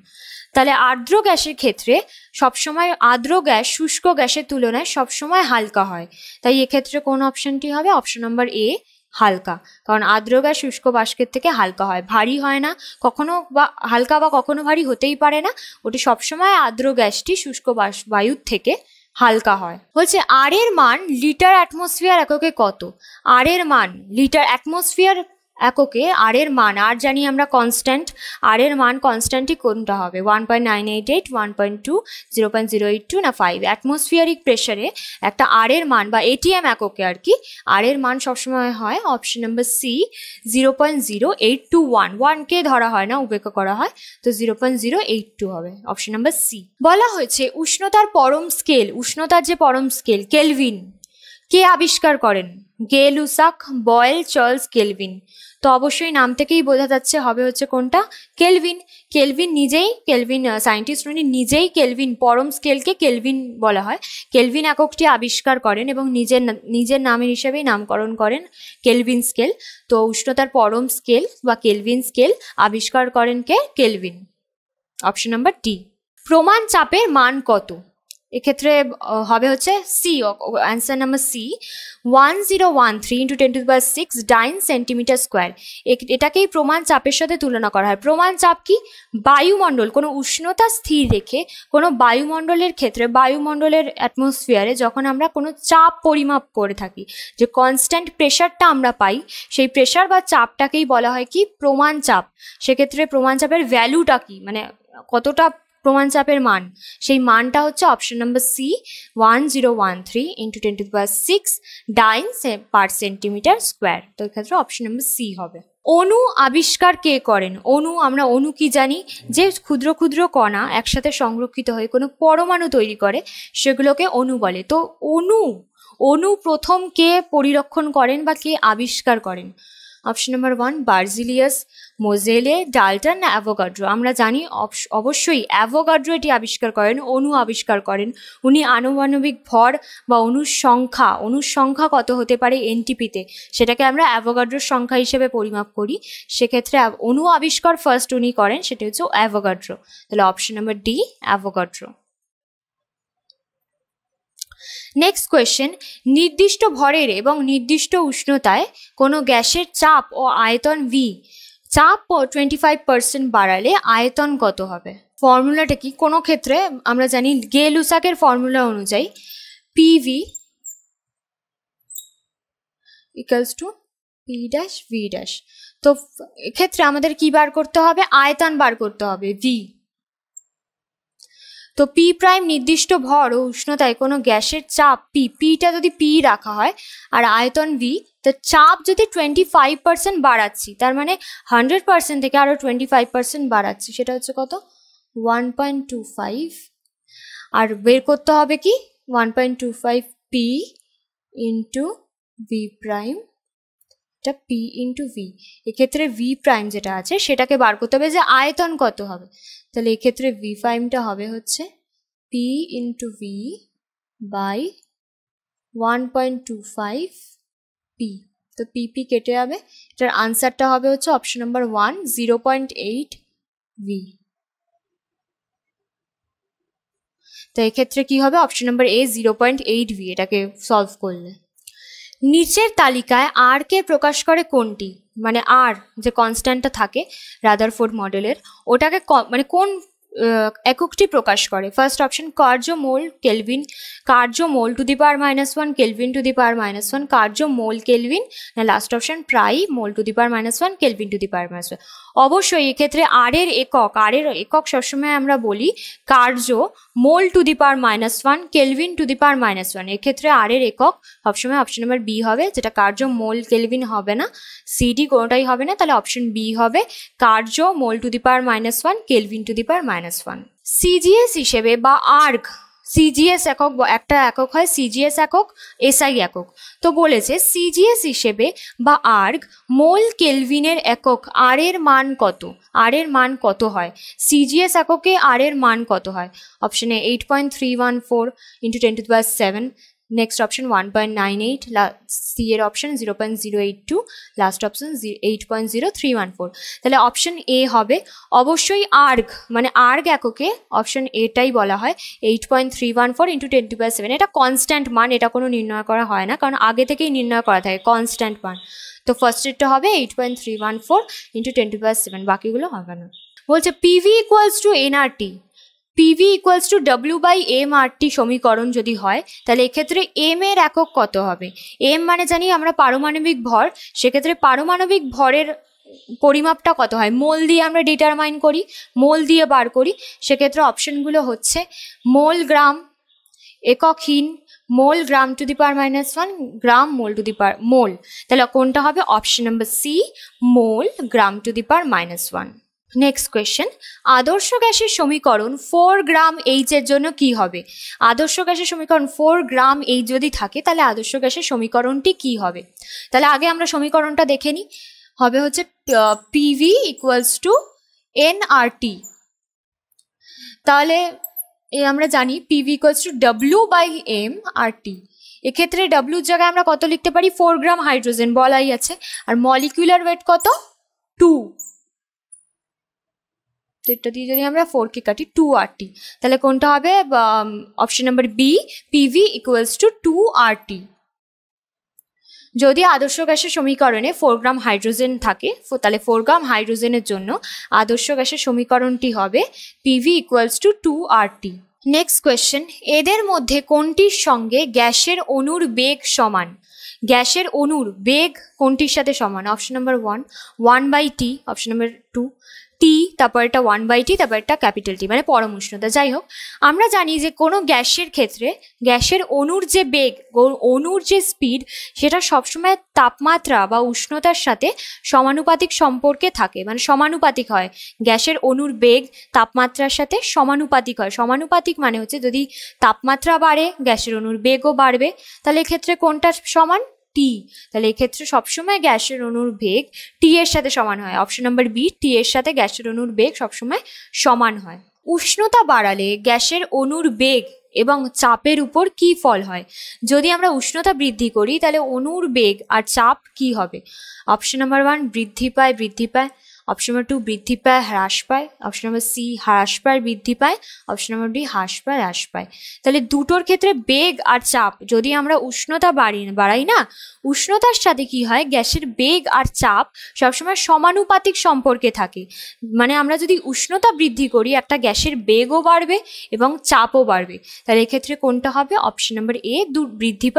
তাহলে আর্দ্র গ্যাসের ক্ষেত্রে সবসময় আর্দ্র গ্যাস শুষ্ক গ্যাসের তুলনায় সবসময় হালকা হয়, তাই এক্ষেত্রে কোন অপশনটি হবে? অপশন নাম্বার এ, হালকা, কারণ আর্দ্র গ্যাস শুষ্ক বাষ্পের থেকে হালকা হয়, ভারী হয় না, কখনো বা হালকা বা কখনো ভারী হতেই পারে না, ওটি সবসময় আর্দ্র গ্যাসটি শুষ্ক বায়ুর থেকে হালকা হয়। বলছে আর এর মান লিটার অ্যাটমসফিয়ার এককে কত? আর এর মান লিটার অ্যাটমসফিয়ার এককে আর এর মান, আর জানি আমরা কনস্ট্যান্ট, আর এর মান কনস্ট্যান্টই কোনটা হবে? 1.988, 1.2, 0.082 না 5? অ্যাটমসফিয়ারিক প্রেশারে একটা আর এর মান বা এটিএম এককে আর কি আর এর মান সবসময় হয় অপশন নাম্বার সি 0.0821, 1কে ধরা হয় না, উপেক্ষা করা হয়, তো 0.082 হবে অপশন নাম্বার সি। বলা হয়েছে উষ্ণতার পরম স্কেল, উষ্ণতার যে পরম স্কেল কেলভিন, কে আবিষ্কার করেন? গে লুসাক, বয়েল, চার্লস কেলভিন। তো অবশ্যই নাম থেকেই বোঝা যাচ্ছে হবে হচ্ছে কোনটা? কেলভিন। কেলভিন সায়েন্টিস্ট উনি নিজেই কেলভিন পরম স্কেলকে কেলভিন বলা হয়, কেলভিন এককটি আবিষ্কার করেন এবং নিজের নামের হিসেবেই নামকরণ করেন কেলভিন স্কেল। তো উষ্ণতার পরম স্কেল বা কেলভিন স্কেল আবিষ্কার করেন কে? Kelvin, option number D. প্রমাণ চাপের মান কত? এক্ষেত্রে হবে হচ্ছে C, answer number C 1013 × 10⁶ dyne centimetre square. এটাকেই প্রমাণ চাপের সাথে তুলনা করা হয়। প্রমাণ চাপ কি? বায়ুমণ্ডল, কোনো উষ্ণতা স্থির রেখে কোনো বায়ুমণ্ডলের ক্ষেত্রে, বায়ুমণ্ডলের অ্যাটমসফিয়ারে যখন আমরা কোনো চাপ পরিমাপ করে থাকি, যে কনস্ট্যান্ট প্রেশারটা আমরা পাই, সেই প্রেশার বা চাপটাকেই বলা হয় কি? প্রমাণ চাপ। সেক্ষেত্রে প্রমাণ চাপের ভ্যালুটা কি, মানে কতটা প্রমাণ চাপের মান, সেই মানটা হচ্ছে অপশন নাম্বার সি 1013 × 10⁶ ডাইন পার সেন্টিমিটার স্কোয়ার। তো এক্ষেত্রে অপশন নাম্বার সি হবে। অণু আবিষ্কার কে করেন? আমরা অণু কি জানি? যে ক্ষুদ্র ক্ষুদ্র কণা একসাথে সংরক্ষিত হয়ে কোনো পরমাণু তৈরি করে সেগুলোকে অণু বলে। তো অণু প্রথম কে পরিরক্ষণ করেন বা কে আবিষ্কার করেন? অপশন নাম্বার 1 বার্জিলিয়াস, মোজেলে, ডাল্টন না অ্যাভোগাড্রো? আমরা জানি অবশ্যই অ্যাভোগাড্রো এটি আবিষ্কার করেন, অণু আবিষ্কার করেন। উনি আনুমানবিক ভর বা অণুর সংখ্যা কত হতে পারে এনটিপিতে, সেটাকে আমরা অ্যাভোগাড্রোর সংখ্যা হিসেবে পরিমাপ করি। সেক্ষেত্রে অণু আবিষ্কার ফার্স্ট উনি করেন, সেটা হচ্ছে অ্যাভোগাড্রো। তাহলে option number D Avogadro. Next question, নির্দিষ্ট ভরের এবং নির্দিষ্ট উষ্ণতায় কোনো গ্যাসের চাপ ও আয়তন ভি, চাপ 25% বাড়ালে আয়তন কত হবে? ফর্মুলাটা কি? কোনো ক্ষেত্রে আমরা জানি গে-লুসাকের ফর্মুলা অনুযায়ী PV equals two P dash V dash. তো এক্ষেত্রে আমাদের কি বার করতে হবে? আয়তন বার করতে হবে, ভি। তো পি প্রাইম নির্দিষ্ট ভর ও উষ্ণতায় কোনো গ্যাসের চাপ পিটা যদি পি রাখা হয় আর আয়তন ভি, তো চাপ যদি 25% বাড়াচ্ছি, তার মানে 100% থেকে আরও 25% বাড়াচ্ছি, সেটা হচ্ছে কত? 1.25। আর বের করতে হবে কি? 1.25 পি ইন্টু ভি প্রাইম, এটা পি ইন্টু ভি। এক্ষেত্রে ভি প্রাইম যেটা আছে সেটাকে বার করতে হবে যে আয়তন কত হবে। তাহলে এক্ষেত্রে ভি প্রাইমটা হবে হচ্ছে P into V by 1.25 P. তো পি কেটে যাবে, এটার আনসারটা হবে হচ্ছে অপশন নাম্বার 1 0.8 ভি। তো এক্ষেত্রে কি হবে? অপশন নাম্বার এ 0.8 ভি, এটাকে সলভ করলে। নিচের তালিকায় আর কে প্রকাশ করে কোনটি? মানে আর যে কনস্ট্যান্টটা থাকে রাদারফোর্ড মডেলের, ওটাকে মানে কোন এককটি প্রকাশ করে? ফার্স্ট অপশন কার্য মোল কেলভিন, কার্য mole to the power -1, kelvin to the power -1, কার্য মোল কেলভিন, না লাস্ট অপশন প্রাই mole to the power -1, kelvin to the power -1। অবশ্যই এক্ষেত্রে আর এর একক সবসময় আমরা বলি কার্য mole to the power -1, kelvin to the power -1। এক্ষেত্রে আর এর একক সবসময় অপশন নাম্বার বি হবে, যেটা কার্য মোল কেলভিন হবে না, সিডি কোনোটাই হবে না, তাহলে অপশন বি হবে কার্য mole to the power -1, kelvin to the power -1। CGS হিসেবে বা আর্গ, সিজিএস একক, একটা একক হয় সিজিএস একক, এসআই একক। তো বলেছে সিজিএস হিসেবে বা আর্গ মোল কেলভিনের একক আর এর মান কত? আর এর মান কত হয় সিজিএস এককে? আর এর মান কত হয়? অপশনে 8.314 × 10⁻⁷, নেক্সট অপশন 1.98, সি এর অপশন 0.082, লাস্ট অপশন 8.0314। তাহলে অপশন এ হবে অবশ্যই আর্গ, মানে আর্গ এককে অপশন এটাই বলা হয় 8.314 × 10⁻⁷। এটা কনস্ট্যান্ট মান, এটা কোনো নির্ণয় করা হয় না, কারণ আগে থেকেই নির্ণয় করা থাকে কনস্ট্যান্ট মান। তো ফার্স্টেরটা হবে 8.314 × 10⁻⁷, বাকিগুলো হবে না। বলছে PV equals two nRT, PV equals two W/m/RT সমীকরণ যদি হয়, তাহলে এক্ষেত্রে এম এর একক কত হবে? এম মানে জানি আমরা পারমাণবিক ভর, সেক্ষেত্রে পারমাণবিক ভরের পরিমাপটা কত হয়? মোল দিয়ে আমরা ডিটারমাইন করি, মোল দিয়ে বার করি। সেক্ষেত্রে অপশনগুলো হচ্ছে মোল গ্রাম, এককহীন, মোল gram to the power -1, gram mole to the পাওয়ার মোল। তাহলে কোনটা হবে? Option number C mole gram to the power -1। Next question, আদর্শ গ্যাসের সমীকরণ 4 গ্রাম এইচ এর জন্য কি হবে? আদর্শ গ্যাসের সমীকরণ 4 গ্রাম এইচ যদি থাকে, তাহলে আদর্শ গ্যাসের সমীকরণটি কি হবে? তাহলে আগে আমরা সমীকরণটা দেখে নিই। হবে হচ্ছে পিভি ইকুয়ালস টু এনআরটি। তাহলে আমরা জানি পিভি ইকুয়ালস টু W/m/RT। এক্ষেত্রে ডব্লিউর জায়গায় আমরা কত লিখতে পারি? 4 গ্রাম হাইড্রোজেন বলাই আছে, আর মলিকুলার ওয়েট কত? 2। এটা দিয়ে যদি আমরা 4 কাটি 2RT, তাহলে কোনটা হবে? Option number B PV equals to 2RT। যদি আদর্শ গ্যাসের সমীকরণে 4 গ্রাম হাইড্রোজেন থাকে, তাহলে 4 গ্রাম হাইড্রোজেনের জন্য আদর্শ গ্যাসের সমীকরণটি হবে PV equals to 2RT। Next question, এদের মধ্যে কোনটির সঙ্গে গ্যাসের অণুর বেগ সমান? গ্যাসের অণুর বেগ কোনটির সাথে সমান? Option number 1 1/T, option number 2 টি, তারপর এটা 1/T, তারপর একটা ক্যাপিটাল টি, মানে পরম উষ্ণতা। যাই হোক, আমরা জানি যে কোনো গ্যাসের ক্ষেত্রে গ্যাসের অণুর যে বেগ, অণুর যে স্পিড, সেটা সবসময় তাপমাত্রা বা উষ্ণতার সাথে সমানুপাতিক সম্পর্কে থাকে, মানে সমানুপাতিক হয়। গ্যাসের অণুর বেগ তাপমাত্রার সাথে সমানুপাতিক হয়। সমানুপাতিক মানে হচ্ছে যদি তাপমাত্রা বাড়ে গ্যাসের অণুর বেগও বাড়বে। তাহলে এক্ষেত্রে কোনটা সমান? T টি, তাহলে এক্ষেত্রে সবসময় গ্যাসের অণুর বেগ টি এর সাথে সমান হয়। অপশন নাম্বার বি, টি এর সাথে গ্যাসের অণুর বেগ সবসময় সমান হয়। উষ্ণতা বাড়ালে গ্যাসের অণুর বেগ এবং চাপের উপর কি ফল হয়? যদি আমরা উষ্ণতা বৃদ্ধি করি তাহলে অণুর বেগ আর চাপ কি হবে? অপশন নাম্বার 1 বৃদ্ধি পায়, অপশন নাম্বার 2 বৃদ্ধি পায়, হ্রাস পায়, অপশন নাম্বার সি হ্রাস পায়, বৃদ্ধি পায়, অপশন নাম্বার ডি হ্রাস পায়, হ্রাস পায়। তাহলে দুটোর ক্ষেত্রে বেগ আর চাপ, যদি আমরা উষ্ণতা বাড়াই না, উষ্ণতার সাথে কি হয়, গ্যাসের বেগ আর চাপ সবসময় সমানুপাতিক সম্পর্কে থাকে। মানে আমরা যদি উষ্ণতা বৃদ্ধি করি একটা গ্যাসের বেগও বাড়বে এবং চাপও বাড়বে। তাহলে এক্ষেত্রে কোনটা হবে? অপশন নাম্বার এ, বৃদ্ধি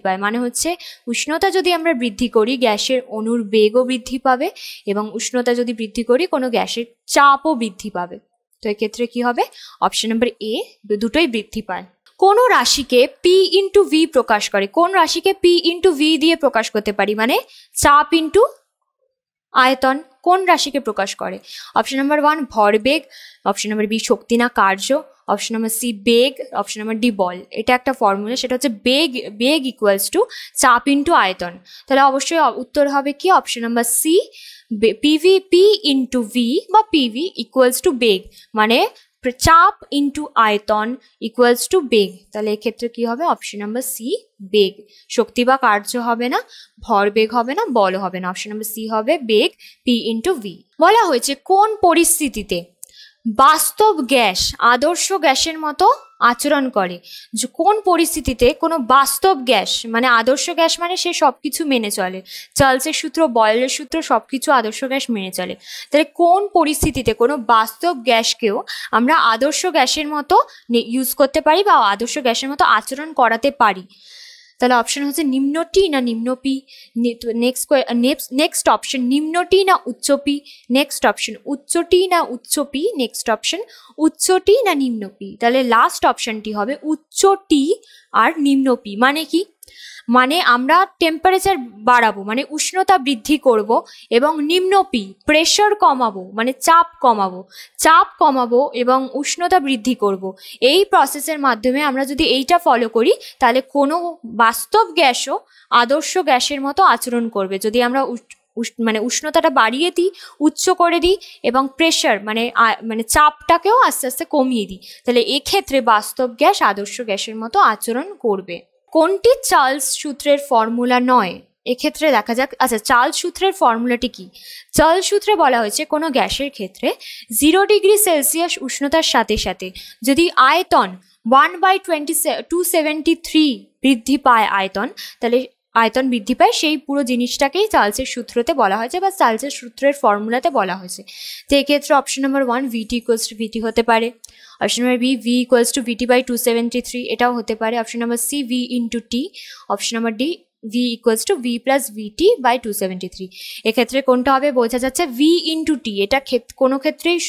পায়, মানে হচ্ছে উষ্ণতা যদি আমরা বৃদ্ধি করি গ্যাসের অণুর বেগও বৃদ্ধি পাবে এবং উষ্ণতা যদি বৃদ্ধি করি কোনো গ্যাসের চাপও বৃদ্ধি পাবে। তো এক্ষেত্রে কি হবে? অপশন নাম্বার এ, দুটোই বৃদ্ধি পায়। কোন রাশিকে পি ইন্টু ভি প্রকাশ করে? কোন রাশিকে পি ইন্টু ভি দিয়ে প্রকাশ করতে পারি? মানে চাপ ইন্টু আয়তন কোন রাশিকে প্রকাশ করে? অপশন নাম্বার 1 ভরবেগ, অপশন নাম্বার বি শক্তি না কার্য, অপশন নাম্বার সি বেগ, অপশন নাম্বার ডি বল। এটা একটা ফর্মুলা, সেটা হচ্ছে বেগ ইকুয়ালস টু চাপ ইন্টু আয়তন। তাহলে অবশ্যই উত্তর হবে কি? Option number C, P into V বা পিভি ইকুয়ালস টু বেগ, মানে চাপ ইন্টু আয়তন ইকুয়ালস টু বেগ। তাহলে এক্ষেত্রে কি হবে? অপশন নাম্বার সি বেগ। শক্তি বা কার্য হবে না, ভরবেগ হবে না, বল হবে না। অপশন নাম্বার সি হবে বেগ, পি ইন্টু ভি। বলা হয়েছে কোন পরিস্থিতিতে বাস্তব গ্যাস আদর্শ গ্যাসের মতো আচরণ করে? কোন পরিস্থিতিতে কোনো বাস্তব গ্যাস, মানে আদর্শ গ্যাস মানে সে সবকিছু মেনে চলে, চার্লসের সূত্র, বয়েলের সূত্র সবকিছু আদর্শ গ্যাস মেনে চলে। তাহলে কোন পরিস্থিতিতে কোনো বাস্তব গ্যাসকেও আমরা আদর্শ গ্যাসের মতো ইউজ করতে পারি বা আদর্শ গ্যাসের মতো আচরণ করাতে পারি? তাহলে অপশন হচ্ছে নিম্ন টি না নিম্ন পি। নেক্সট অপশন নিম্ন টি না উচ্চ পি। নেক্সট অপশন উচ্চ টি না উচ্চ পি। নেক্সট অপশন উচ্চ টি না নিম্ন পি। তাহলে লাস্ট অপশনটি হবে উচ্চ টি আর নিম্ন পি। মানে কি? মানে আমরা টেম্পারেচার বাড়াবো, মানে উষ্ণতা বৃদ্ধি করব, এবং নিম্ন পি প্রেশার কমাবো, মানে চাপ কমাবো এবং উষ্ণতা বৃদ্ধি করব। এই প্রসেসের মাধ্যমে আমরা যদি এইটা ফলো করি তাহলে কোনো বাস্তব গ্যাসও আদর্শ গ্যাসের মতো আচরণ করবে। যদি আমরা মানে উষ্ণতাটা বাড়িয়ে দিই, উচ্চ করে দিই এবং প্রেশার মানে চাপটাকেও আস্তে আস্তে কমিয়ে দিই, তাহলে এক্ষেত্রে বাস্তব গ্যাস আদর্শ গ্যাসের মতো আচরণ করবে। কোনটি চার্লস সূত্রের ফর্মুলা নয়? এক্ষেত্রে দেখা যাক। আচ্ছা, চার্লস সূত্রের ফর্মুলাটি কি? চার্লস সূত্রে বলা হয়েছে কোনো গ্যাসের ক্ষেত্রে 0 ডিগ্রি সেলসিয়াস উষ্ণতার সাথে সাথে যদি আয়তন 1/273 বৃদ্ধি পায় তাহলে আয়তন বৃদ্ধি পায়, সেই পুরো জিনিসটাকেই চার্লসের সূত্রতে বলা হয়েছে বা চার্লসের সূত্রের ফর্মুলাতে বলা হয়েছে। তো এক্ষেত্রে option number 1 VT equals to VT হতে পারে, option number B V equals to VT by 273 এটাও হতে পারে, option number C V into T, option number D V equals to V plus VT by 273। এক্ষেত্রে কোনটা হবে? বোঝা যাচ্ছে ভি ইন্টু টি। এটা কোনো ক্ষেত্রেই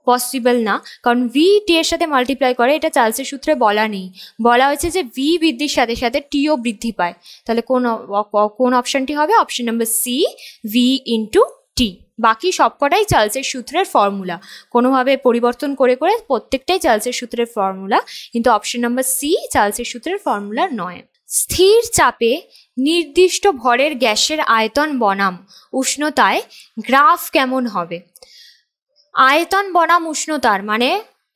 পসিবল না, কারণ ভি টি এর সাথে মাল্টিপ্লাই করে, এটা চার্লসের সূত্রে বলা নেই। বলা হয়েছে যে ভি বৃদ্ধির সাথে সাথে টিও বৃদ্ধি পায়। তাহলে কোন অপশনটি হবে? Option number C V into T. বাকি সবকটাই চার্লসের সূত্রের ফর্মুলা, কোনোভাবে পরিবর্তন করে প্রত্যেকটাই চার্লসের সূত্রের ফর্মুলা, কিন্তু অপশন নাম্বার সি চার্লসের সূত্রের ফর্মুলা নয়। স্থির চাপে নির্দিষ্ট ভরের গ্যাসের আয়তন বনাম উষ্ণতায় গ্রাফ কেমন হবে? আয়তন বনাম উষ্ণতার মানে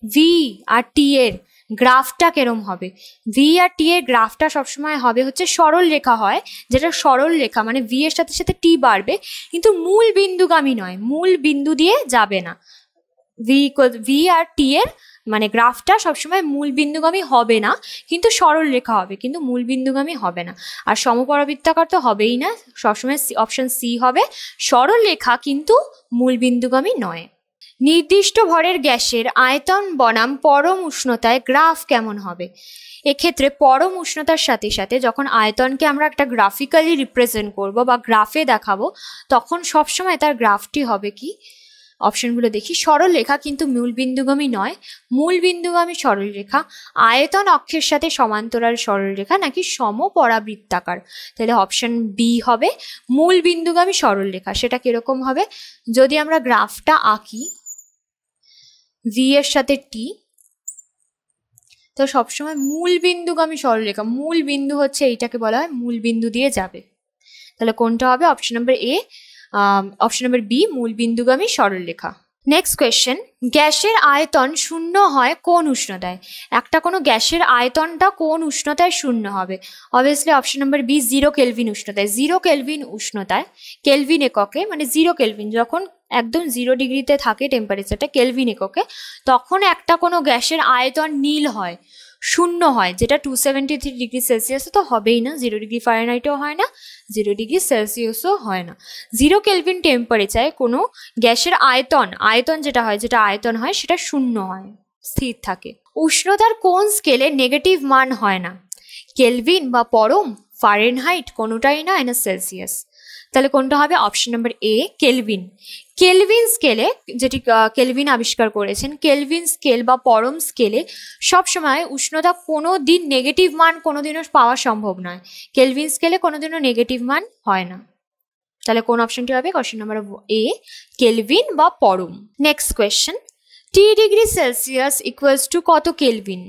ভি আর টি এর গ্রাফটা কেরম হবে? ভি আর টি এর গ্রাফটা সবসময় হবে হচ্ছে সরল রেখা হয়, যেটা সরল রেখা, মানে ভি এর সাথে সাথে টি বাড়বে কিন্তু মূল বিন্দুগামী নয়, মূল বিন্দু দিয়ে যাবে না। ভি আর টি এর মানে গ্রাফটা সবসময় মূল বিন্দুগামী হবে না, কিন্তু সরল রেখা হবে, কিন্তু মূল বিন্দুগামী হবে না। আর সমপরাবৃত্তাকার তো হবেই না, সবসময় অপশন সি হবে সরল রেখা কিন্তু মূল বিন্দুগামী নয়। নির্দিষ্ট ভরের গ্যাসের আয়তন বনাম পরম উষ্ণতায় গ্রাফ কেমন হবে? এক্ষেত্রে পরম উষ্ণতার সাথে সাথে যখন আয়তনকে আমরা একটা গ্রাফিক্যালি রিপ্রেজেন্ট করব বা গ্রাফে দেখাবো, তখন সবসময় তার গ্রাফটি হবে কি? অপশনগুলো দেখি। সরল রেখা কিন্তু মূল বিন্দুগামী নয়, মূল বিন্দুগামী সরল রেখা, আয়তন অক্ষের সাথে সমান্তরাল সরল রেখা, নাকি সমপরাবৃত্তাকার? তাহলে অপশন বি হবে মূল বিন্দুগামী সরল রেখা। সেটা কিরকম হবে? যদি আমরা গ্রাফটা আঁকি ভি এর সাথে টি, তো সবসময় মূল বিন্দুগামী সরলরেখা, মূল বিন্দু হচ্ছে এইটাকে বলা হয় মূল বিন্দু দিয়ে যাবে। তাহলে কোনটা হবে? Option number A, option number B মূলবিন্দুগামী সরলরেখা। নেক্সট কোয়েশ্চেন, গ্যাসের আয়তন শূন্য হয় কোন উষ্ণতায়? একটা কোনো গ্যাসের আয়তনটা কোন উষ্ণতায় শূন্য হবে? Obviously option number B 0 kelvin উষ্ণতায়। 0 কেলভিন উষ্ণতায়, কেলভিন এককে, মানে 0 কেলভিন, যখন একদম 0 ডিগ্রিতে থাকে টেম্পারেচারটা কেলভিন এককে, তখন একটা কোনো গ্যাসের আয়তন নীল হয়, শূন্য হয়, যেটা 273 ডিগ্রি সেলসিয়াসে তো হবেই না, 0 ডিগ্রি ফারেনহাইটও হয় না, 0 ডিগ্রি সেলসিয়াসও হয় না। 0 কেলভিন টেম্পারেচারে কোনো গ্যাসের আয়তন যেটা আয়তন হয় সেটা শূন্য হয়, স্থির থাকে। উষ্ণতার কোন স্কেলে নেগেটিভ মান হয় না? কেলভিন বা পরম, ফারেনহাইট, কোনোটাই না, না সেলসিয়াস। তাহলে কোনটা হবে? Option number A kelvin. Kelvin স্কেলে, যেটি কেলভিন আবিষ্কার করেছেন, কেলভিন স্কেল বা পরম স্কেলে সবসময় উষ্ণতা কোনো দিন নেগেটিভ মান কোনোদিনও পাওয়া সম্ভব নয়। কেলভিন স্কেলে কোনোদিনও নেগেটিভ মান হয় না। তাহলে কোন অপশনটি হবে? কোশ্চেন নাম্বার এ কেলভিন বা পরম। Next question, T degree Celsius equals to কত কেলভিন?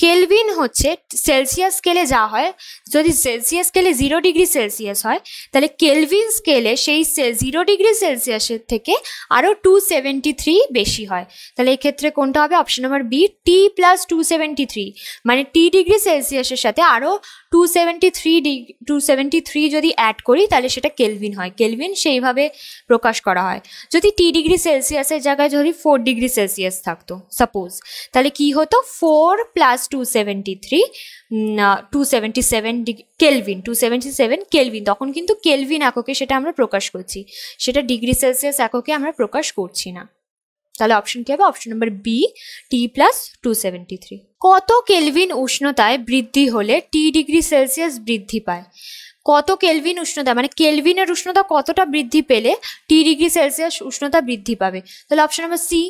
কেলভিন হচ্ছে সেলসিয়াস স্কেলে যা হয়, যদি সেলসিয়াস স্কেলে 0 ডিগ্রি সেলসিয়াস হয়, তাহলে কেলভিন স্কেলে সেই 0 ডিগ্রি সেলসিয়াসের থেকে আরও 273 বেশি হয়। তাহলে এক্ষেত্রে কোনটা হবে? Option number B T plus 273, মানে টি ডিগ্রি সেলসিয়াসের সাথে আরও 273 যদি অ্যাড করি তাহলে সেটা কেলভিন হয়। কেলভিন সেইভাবে প্রকাশ করা হয়। যদি টি ডিগ্রি সেলসিয়াসের জায়গায় যদি 4 ডিগ্রি সেলসিয়াস থাকতো সাপোজ, তাহলে কি হতো? 4 প্লাস 277 কেলভিন, 277 কেলভিন, তখন কিন্তু কেলভিন এককে সেটা আমরা প্রকাশ করছি, সেটা ডিগ্রি সেলসিয়াস এককে আমরা প্রকাশ করছি না। তাহলে অপশন কি হবে? Option number B T plus 273। কত কেলভিন উষ্ণতায় বৃদ্ধি হলে টি ডিগ্রি সেলসিয়াস বৃদ্ধি পায়? কত কেলভিন উষ্ণতা, মানে কেলভিনের উষ্ণতা কতটা বৃদ্ধি পেলে টি ডিগ্রি সেলসিয়াস উষ্ণতা বৃদ্ধি পাবে? তাহলে অপশন নাম্বার সি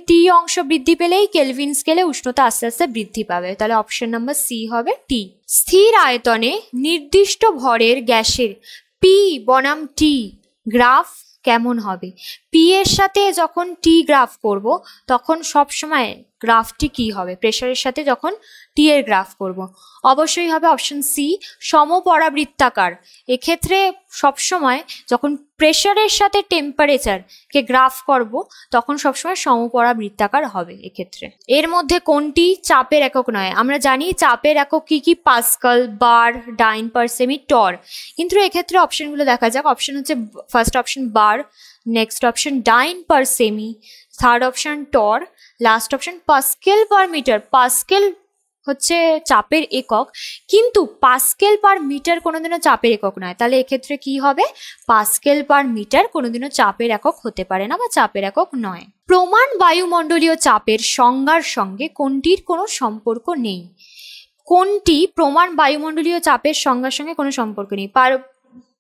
টি অংশ বৃদ্ধি পেলেই কেলভিন স্কেলে উষ্ণতা আস্তে আস্তে বৃদ্ধি পাবে। তাহলে অপশন নাম্বার সি হবে টি। স্থির আয়তনে নির্দিষ্ট ভরের গ্যাসের পি বনাম টি গ্রাফ কেমন হবে? পি এর সাথে যখন টি গ্রাফ করব তখন সব সময় গ্রাফটি কি হবে? প্রেসারের সাথে যখন টি এর গ্রাফ করব অবশ্যই হবে অপশন সি সমপরাবৃত্তাকার। এক্ষেত্রে সবসময় যখন প্রেসারের সাথে টেম্পারেচারকে গ্রাফ করব তখন সবসময় সমপরাবৃত্তাকার হবে এক্ষেত্রে। এর মধ্যে কোনটি চাপের একক নয়? আমরা জানি চাপের একক কি কি, পাস্কাল, বার, ডাইন পার সেমি, টর। কিন্তু এক্ষেত্রে অপশনগুলো দেখা যাক। অপশন হচ্ছে first option bar, next option dyne per সেমি, third option torr, last option pascal per metre. Pascal হচ্ছে চাপের একক, কিন্তু পাস্কেল পার মিটার কোনোদিনও চাপের একক নয়। তাহলে এক্ষেত্রে কি হবে? পাস্কেল পার মিটার কোনোদিনও চাপের একক হতে পারে না বা চাপের একক নয়। প্রমাণ বায়ুমণ্ডলীয় চাপের সংজ্ঞার সঙ্গে কোনটির কোনো সম্পর্ক নেই? কোনটি প্রমাণ বায়ুমণ্ডলীয় চাপের সংজ্ঞার সঙ্গে কোনো সম্পর্ক নেই?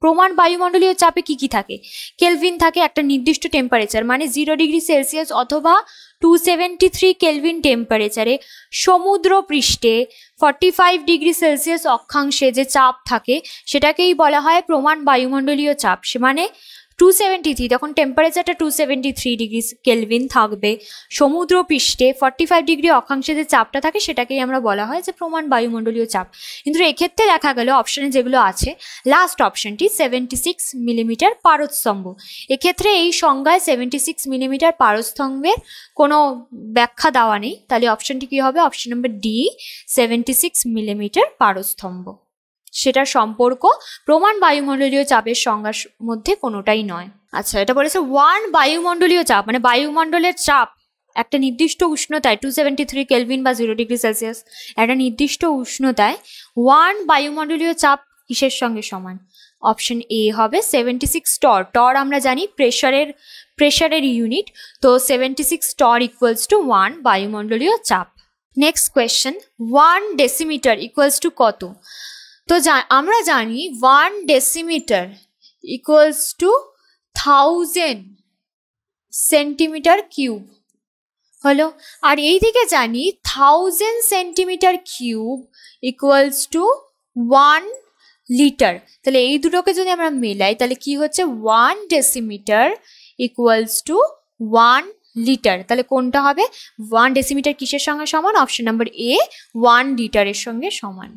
প্রমাণ বায়ুমণ্ডলীয় চাপে কি কি থাকে? কেলভিন থাকে, একটা নির্দিষ্ট টেম্পারেচার, মানে 0 ডিগ্রি সেলসিয়াস অথবা 273 কেলভিন টেম্পারেচারে সমুদ্র পৃষ্ঠে 45 ডিগ্রি সেলসিয়াস অক্ষাংশে যে চাপ থাকে সেটাকেই বলা হয় প্রমাণ বায়ুমণ্ডলীয় চাপ। সে মানে 273, তখন টেম্পারেচারটা 273 ডিগ্রি কেলভিন থাকবে, সমুদ্র পৃষ্ঠে 45 ডিগ্রি অক্ষাংশে যে চাপটা থাকে সেটাকেই আমরা বলা হয় যে প্রমাণ বায়ুমণ্ডলীয় চাপ। কিন্তু এক্ষেত্রে দেখা গেল অপশানে যেগুলো আছে, লাস্ট অপশনটি 76 মিলিমিটার পারস্তম্ভ। এক্ষেত্রে এই সংজ্ঞায় 76 মিলিমিটার পারস্তম্ভের কোনো ব্যাখ্যা দেওয়া নেই। তাহলে অপশনটি কি হবে? অপশন নাম্বার ডি 76 মিলিমিটার পারস্তম্ভ। সেটার সম্পর্ক প্রমাণ বায়ুমণ্ডলীয় চাপের সংজ্ঞার মধ্যে কোনোটাই নয়। আচ্ছা, এটা বলেছে 1 বায়ুমণ্ডলীয় চাপ, মানে বায়ুমণ্ডলের চাপ একটা নির্দিষ্ট উষ্ণতায় 273 কেলভিন বা 0 ডিগ্রি সেলসিয়াস, একটা নির্দিষ্ট উষ্ণতায় 1 বায়ুমণ্ডলীয় চাপ কিসের সঙ্গে সমান? অপশন এ হবে 76 টর। টর আমরা জানি প্রেসারের ইউনিট, তো 76 টর ইকুয়ালস টু 1 বায়ুমণ্ডলীয় চাপ। Next question, 1 decimetre equals to কত? তো আমরা জানি 1 decimetre equals to 1000 centimetre cube হলো, আর এই দিকে জানি 1000 centimetre cube equals to 1 litre. তাহলে এই দুটোকে যদি আমরা মেলাই তাহলে কি হচ্ছে? 1 ডেসিমিটার ইকুয়ালস টু 1 লিটার। তাহলে কোনটা হবে? 1 ডেসিমিটার কিসের সঙ্গে সমান? অপশন নাম্বার এ 1 লিটারের সঙ্গে সমান।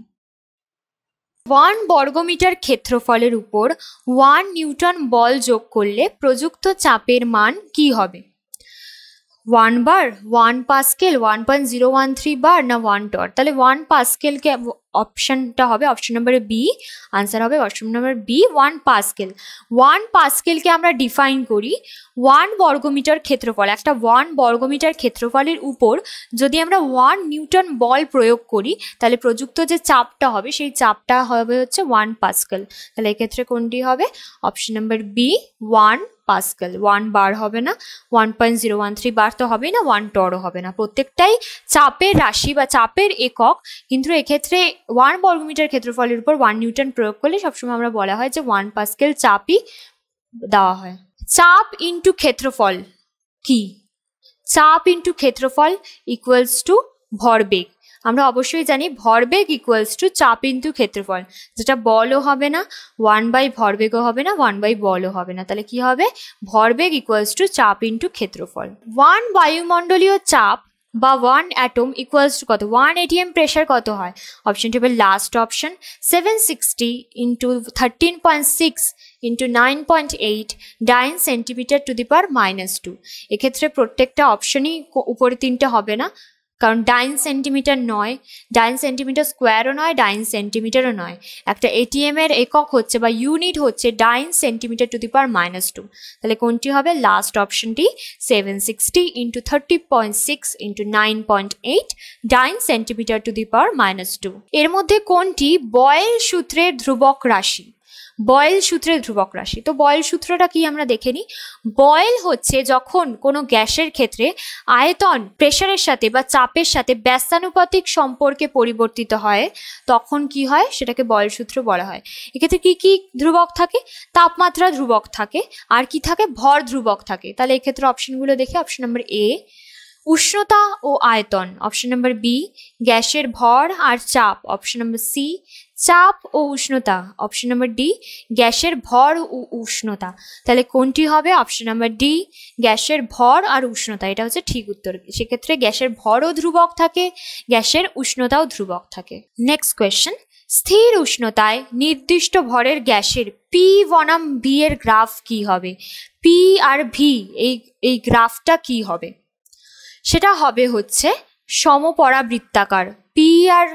1 বর্গমিটার ক্ষেত্রফলের উপর 1 নিউটন বল যোগ করলে প্রযুক্ত চাপের মান কি হবে? 1 বার, 1 পাস্কেল, 1.013 বার না 1 টর? তাহলে 1 পাস্কেলকে অপশনটা হবে অপশন নম্বর বি, আনসার হবে অপশন নম্বর বি 1 পাস্কেল। 1 পাস্কেলকে আমরা ডিফাইন করি 1 বর্গমিটার ক্ষেত্রফল, একটা 1 বর্গমিটার ক্ষেত্রফলের উপর যদি আমরা 1 নিউটন বল প্রয়োগ করি তাহলে প্রযুক্ত যে চাপটা হবে সেই চাপটা হবে হচ্ছে 1 পাস্কেল। তাহলে এক্ষেত্রে কোনটি হবে? Option number B 1 pascal. 1 bar হবে না, 1.013 বার তো হবে না, 1 টরও হবে না, প্রত্যেকটাই চাপের রাশি বা চাপের একক, কিন্তু এক্ষেত্রে 1 বর্গমিটার ক্ষেত্রফলের উপর 1 নিউটন প্রয়োগ করলে সবসময় আমরা বলা হয় যে 1 পাস্কেল চাপই দেওয়া হয়। চাপ ইন্টু ক্ষেত্রফল কি? চাপ ইন্টু ক্ষেত্রফল ইকুয়ালস টু ভরবেগ। আমরা অবশ্যই জানি ভরবেগ ইকুয়ালস টু চাপ ইন্টু ক্ষেত্রফল, যেটা বলও হবে না 1 বাই ভরবেগও হবে না 1 বাই বলও হবে না, তাহলে কি হবে? ভরবেগ ইকুয়ালস টু চাপ ইন্টু ক্ষেত্রফল। 1 বায়ুমণ্ডলীয় চাপ বা 1 অ্যাটম ইকুয়ালস টু কত? 1 atm প্রেশার কত হয়? অপশনটি হবে last option 760 into 13.6 into 9.8 dyne centimetre to the power -2। এক্ষেত্রে প্রত্যেকটা অপশনই উপরে 3টে হবে না, কারণ ডাইন সেন্টিমিটার নয়, ডাইন সেন্টিমিটার স্কোয়ারও নয়, ডাইন সেন্টিমিটারও নয়। একটা এটিএম এর একক হচ্ছে বা ইউনিট হচ্ছে ডাইন সেন্টিমিটার টু দি পাওয়ার -2। তাহলে কোনটি হবে? লাস্ট অপশনটি 760 into 30.6 into 9.8 dyne centimetre to the power -2। এর মধ্যে কোনটি বয়েল সূত্রের ধ্রুবক রাশি? বয়েল সূত্রের ধ্রুবক রাশি। তো বয়েল সূত্রটা কি আমরা দেখে নিই। বয়েল হচ্ছে যখন কোনো গ্যাসের ক্ষেত্রে আয়তন প্রেসারের সাথে বা চাপের সাথে ব্যস্তানুপাতিক সম্পর্কে পরিবর্তিত হয় তখন কি হয়, সেটাকে বয়েল সূত্র বলা হয়। এক্ষেত্রে কি কি ধ্রুবক থাকে? তাপমাত্রা ধ্রুবক থাকে, আর কি থাকে? ভর ধ্রুবক থাকে। তাহলে এক্ষেত্রে অপশনগুলো দেখে অপশন নম্বর এ উষ্ণতা ও আয়তন, অপশন নম্বর বি গ্যাসের ভর আর চাপ, অপশন নম্বর সি চাপ ও উষ্ণতা, অপশন নম্বর ডি গ্যাসের ভর ও উষ্ণতা। তাহলে কোনটি হবে? অপশন নম্বর ডি গ্যাসের ভর আর উষ্ণতা, এটা হচ্ছে ঠিক উত্তর। সেক্ষেত্রে গ্যাসের ভরও ধ্রুবক থাকে, গ্যাসের উষ্ণতাও ধ্রুবক থাকে। নেক্সট কোয়েশ্চেন, স্থির উষ্ণতায় নির্দিষ্ট ভরের গ্যাসের পি বনাম ভি এর গ্রাফ কি হবে? পি আর ভি এই গ্রাফটা কি হবে? সেটা হবে হচ্ছে সমপরাবৃত্তাকার। পি আর